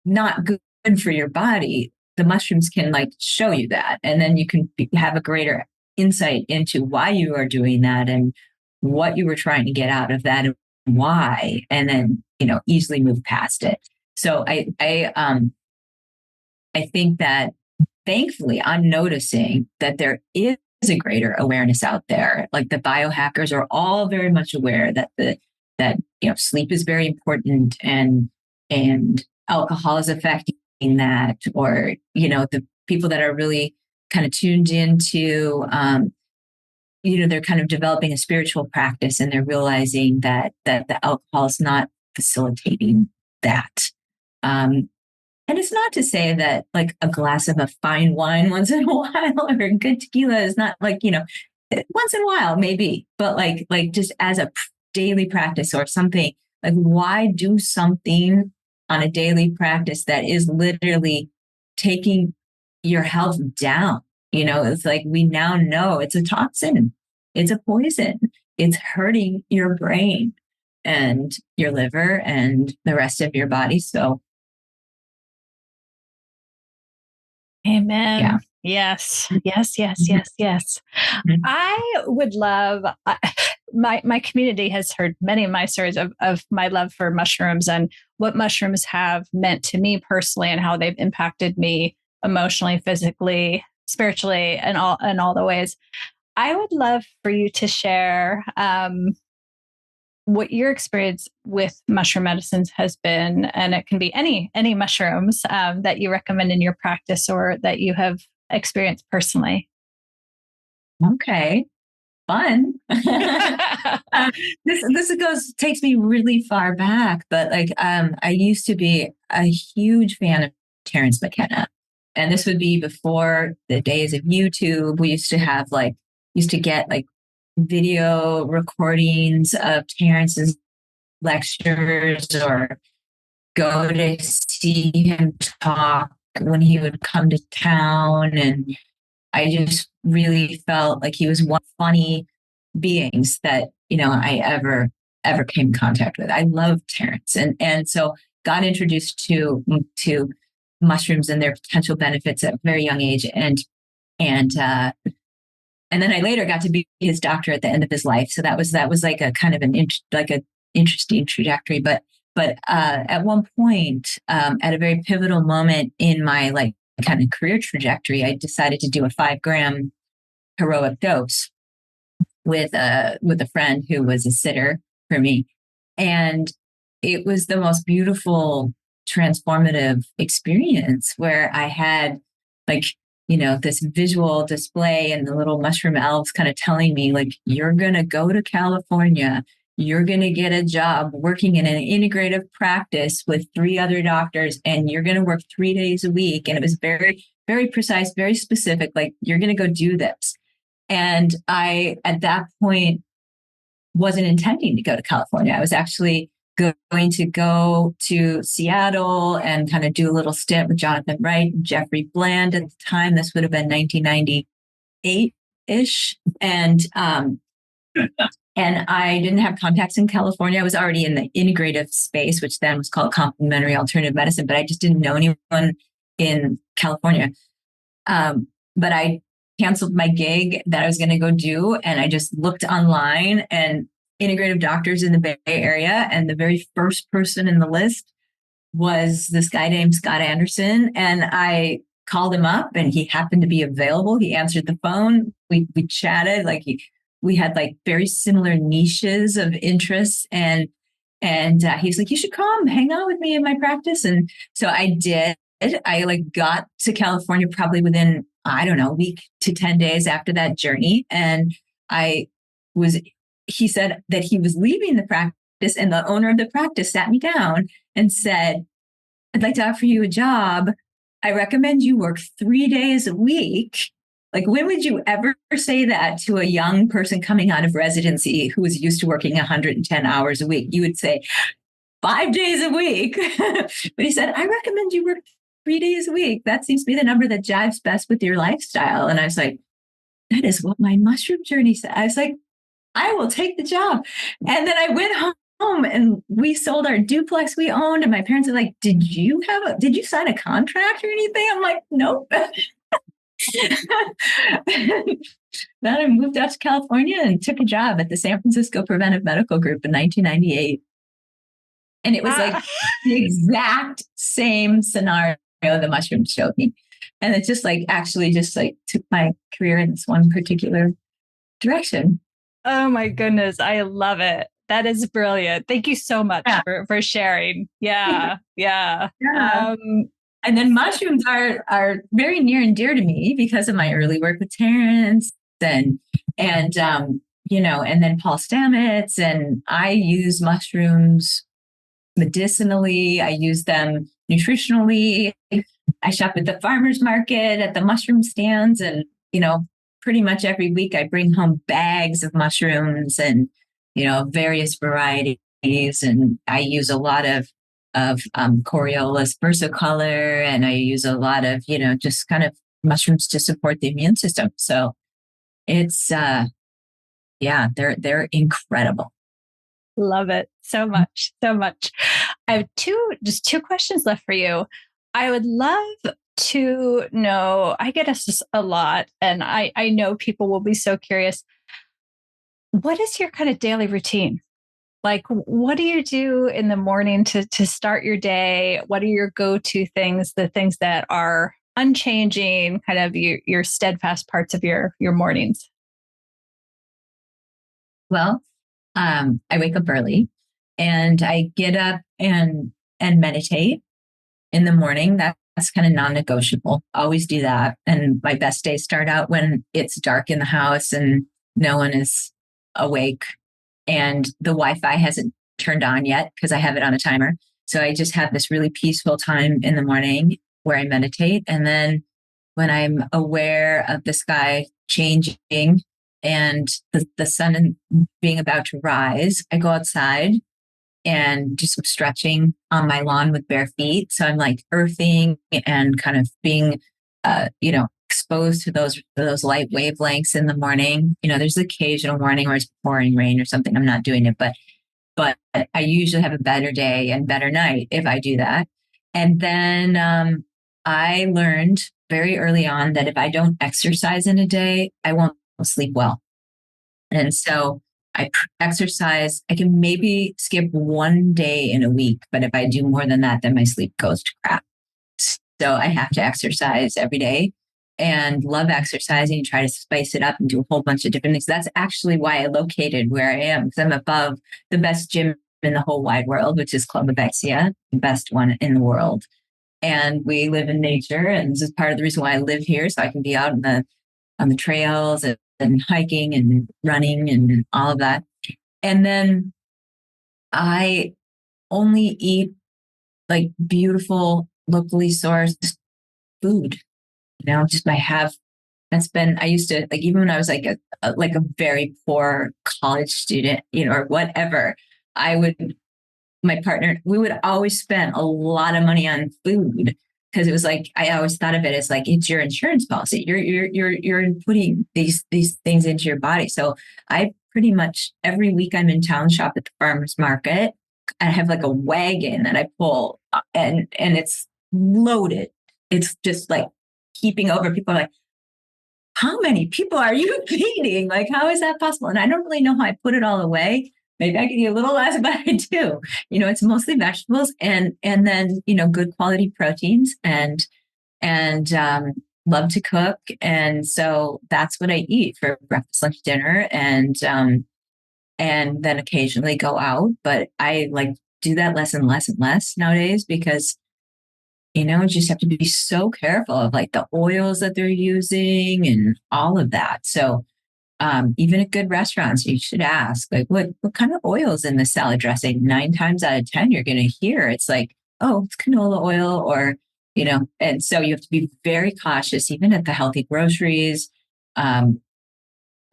not good for your body, the mushrooms can like show you that. And then you can have a greater insight into why you are doing that and what you were trying to get out of that and why, and then, easily move past it. So I think that thankfully I'm noticing that there is a greater awareness out there. Like the biohackers are all very much aware that sleep is very important, and alcohol is affecting that, or the people that are really kind of tuned into they're kind of developing a spiritual practice, and they're realizing that the alcohol is not facilitating that. And it's not to say that like a glass of a fine wine once in a while or a good tequila is not like, once in a while maybe, but like just as a daily practice or something, like why do something on a daily practice that is literally taking your health down? It's like we now know it's a toxin, it's a poison, it's hurting your brain and your liver and the rest of your body. So amen. yeah. Yes. I would love, my community has heard many of my stories of my love for mushrooms and what mushrooms have meant to me personally and how they've impacted me emotionally, physically, spiritually, and all the ways. I would love for you to share what your experience with mushroom medicines has been, and it can be any mushrooms that you recommend in your practice or that you have experienced personally. Okay, fun. This takes me really far back, but like I used to be a huge fan of Terence McKenna, and this would be before the days of YouTube. We used to get like video recordings of Terence's lectures or go to see him talk when he would come to town. And I just really felt like he was one of the funny beings that, I ever came in contact with. I love Terence. And so got introduced to mushrooms and their potential benefits at a very young age. And then I later got to be his doctor at the end of his life. So that was like a kind of an interesting trajectory. But at one point, at a very pivotal moment in my like kind of career trajectory, I decided to do a 5-gram heroic dose with a friend who was a sitter for me, and it was the most beautiful, transformative experience where I had like this visual display and the little mushroom elves kind of telling me like, you're going to go to California, you're going to get a job working in an integrative practice with 3 other doctors, and you're going to work 3 days a week. And it was very, very precise, very specific, like you're going to go do this. And I, at that point, wasn't intending to go to California. I was actually going to go to Seattle and kind of do a little stint with Jonathan Wright and Jeffrey Bland at the time. This would have been 1998-ish. And I didn't have contacts in California. I was already in the integrative space, which then was called complementary alternative medicine, but I just didn't know anyone in California. But I canceled my gig that I was going to go do. And I just looked online and integrative doctors in the Bay Area. And the very first person in the list was this guy named Scott Anderson. And I called him up and he happened to be available. He answered the phone. We chatted, we had like very similar niches of interests. And he's like, you should come hang out with me in my practice. And so I did. I like got to California probably within, I don't know, a week to 10 days after that journey. And he said that he was leaving the practice, and the owner of the practice sat me down and said, I'd like to offer you a job. I recommend you work 3 days a week. Like, when would you ever say that to a young person coming out of residency who was used to working 110 hours a week? You would say 5 days a week. But he said, I recommend you work 3 days a week. That seems to be the number that jives best with your lifestyle. And I was like, that is what my mushroom journey said. I was like, I will take the job. And then I went home and we sold our duplex we owned. And my parents were like, did you sign a contract or anything? I'm like, nope. Then I moved out to California and took a job at the San Francisco Preventive Medical Group in 1998. And it was like the exact same scenario the mushrooms showed me. And it just like actually just like took my career in this one particular direction. Oh my goodness. I love it. That is brilliant. Thank you so much Yeah. for sharing. Yeah. Yeah. Yeah. And then mushrooms are very near and dear to me because of my early work with Terrence and and then Paul Stamets. And I use mushrooms medicinally. I use them nutritionally. I shop at the farmers market, at the mushroom stands, and pretty much every week I bring home bags of mushrooms and various varieties. And I use a lot of Coriolis versicolor, and I use a lot of just kind of mushrooms to support the immune system. So it's yeah, they're incredible. Love it so much, so much. I have just two questions left for you. I would love to know, I get asked this a lot, and I know people will be so curious. What is your kind of daily routine? Like, what do you do in the morning to start your day? What are your go-to things, the things that are unchanging, kind of your steadfast parts of your mornings? Well, I wake up early and I get up and meditate in the morning. That's kind of non-negotiable. Always do that. And my best days start out when it's dark in the house and no one is awake and the Wi-Fi hasn't turned on yet because I have it on a timer. So I just have this really peaceful time in the morning where I meditate. And then when I'm aware of the sky changing and the sun being about to rise, I go outside and do some stretching on my lawn with bare feet. So I'm like earthing and kind of being, exposed to those light wavelengths in the morning. There's the occasional morning where it's pouring rain or something. I'm not doing it, but I usually have a better day and better night if I do that. And then I learned very early on that if I don't exercise in a day, I won't sleep well. And so I exercise. I can maybe skip one day in a week, but if I do more than that, then my sleep goes to crap. So I have to exercise every day and love exercising, try to spice it up and do a whole bunch of different things. That's actually why I located where I am, because I'm above the best gym in the whole wide world, which is Club Avexia, the best one in the world. And we live in nature. And this is part of the reason why I live here. So I can be out on the trails and hiking and running and all of that. And then I only eat like beautiful, locally sourced food. Just I used to like, even when I was like a very poor college student, or whatever, my partner, we would always spend a lot of money on food because it was like, I always thought of it as like, it's your insurance policy. You're putting these things into your body. So I pretty much every week I'm in town, shop at the farmer's market. I have like a wagon that I pull and it's loaded. It's just like keeping over. People are like, how many people are you feeding? Like, how is that possible? And I don't really know how I put it all away. Maybe I can eat a little less, but I do. It's mostly vegetables and then good quality proteins and love to cook. And so that's what I eat for breakfast, lunch, dinner, and then occasionally go out. But I like do that less and less and less nowadays because you just have to be so careful of like the oils that they're using and all of that. So even at good restaurants, you should ask like, what kind of oils in the salad dressing? 9 times out of 10, you're going to hear it's like, oh, it's canola oil or, and so you have to be very cautious, even at the healthy groceries, the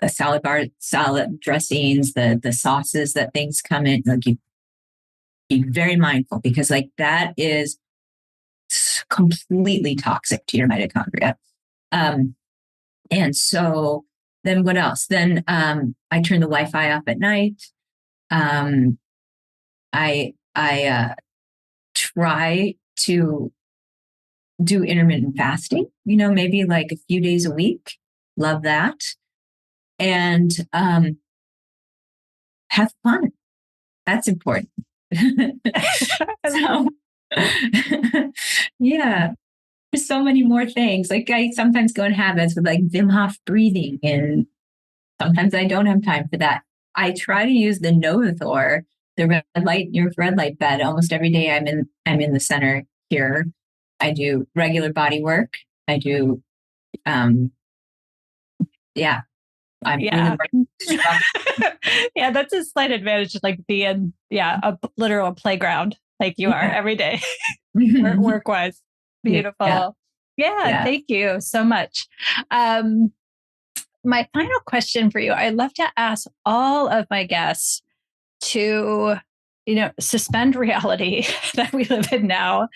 salad dressings, the sauces that things come in. Like you be very mindful because like that is completely toxic to your mitochondria. And so then what else? Then I turn the Wi-Fi off at night. I try to do intermittent fasting, maybe like a few days a week. Love that. And have fun. That's important. So, yeah. there's so many more things. Like I sometimes go in habits with like Wim Hof breathing, and sometimes I don't have time for that. I try to use the Novathor, the your red light bed. Almost every day I'm in the center here. I do regular body work. I do, yeah, I'm Yeah. really Yeah, that's a slight advantage to like be in, a literal playground like you are every day, work wise. Beautiful. Yeah, thank you so much. My final question for you, I love to ask all of my guests to, suspend reality that we live in now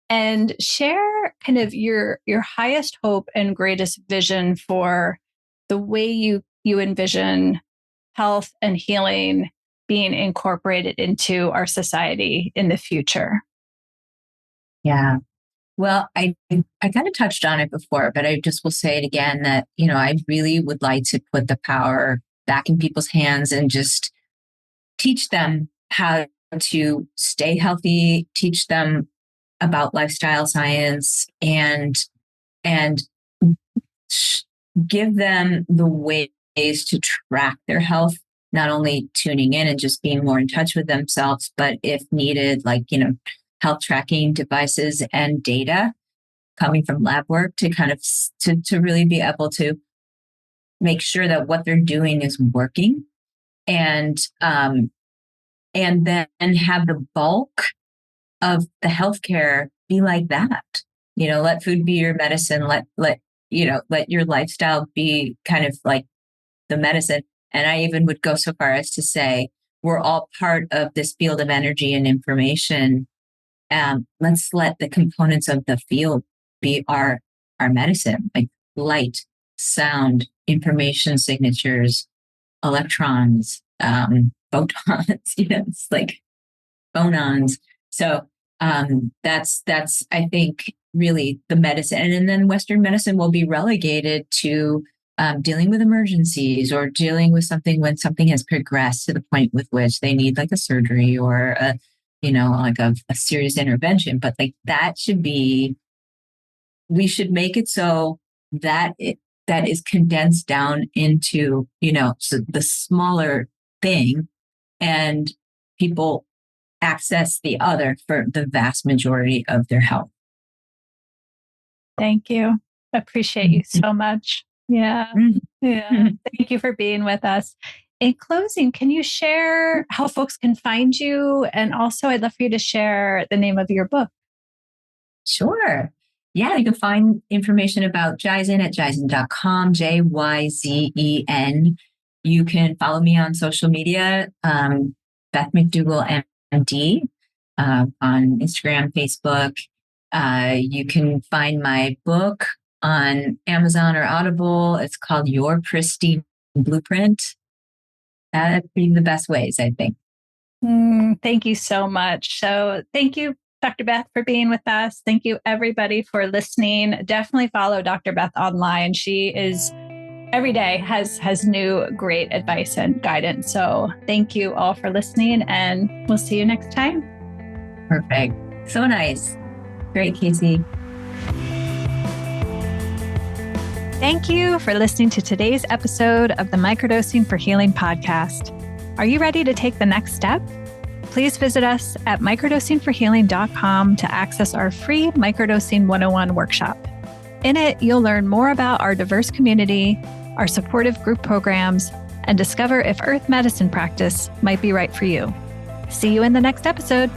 and share kind of your highest hope and greatest vision for the way you envision health and healing being incorporated into our society in the future. Yeah. Well, I kind of touched on it before, but I just will say it again that, I really would like to put the power back in people's hands and just teach them how to stay healthy, teach them about lifestyle science, and give them the ways to track their health, not only tuning in and just being more in touch with themselves, but if needed, like, health tracking devices and data coming from lab work to kind of to really be able to make sure that what they're doing is working, and then have the bulk of the healthcare be like that. Let food be your medicine. Let your lifestyle be kind of like the medicine. And I even would go so far as to say we're all part of this field of energy and information. Let's let the components of the field be our medicine, like light, sound, information signatures, electrons, photons. It's like phonons. So that's I think really the medicine, and then Western medicine will be relegated to dealing with emergencies or dealing with something when something has progressed to the point with which they need like a surgery or like a serious intervention. But like that should be, we should make it so that that is condensed down into so the smaller thing, and people access the other for the vast majority of their health. Thank you. Appreciate you so much. Yeah. Thank you for being with us. In closing, can you share how folks can find you? And also, I'd love for you to share the name of your book. Sure. Yeah, you can find information about Jyzen at jyzen.com, Jyzen. You can follow me on social media, Beth McDougall MD, on Instagram, Facebook. You can find my book on Amazon or Audible. It's called Your Pristine Blueprint. That'd be the best ways, I think. Thank you so much. So thank you, Dr. Beth, for being with us. Thank you, everybody, for listening. Definitely follow Dr. Beth online. She is every day has new great advice and guidance. So thank you all for listening, and we'll see you next time. Perfect. So nice. Great, Casey. Thank you for listening to today's episode of the Microdosing for Healing podcast. Are you ready to take the next step? Please visit us at microdosingforhealing.com to access our free Microdosing 101 workshop. In it, you'll learn more about our diverse community, our supportive group programs, and discover if earth medicine practice might be right for you. See you in the next episode.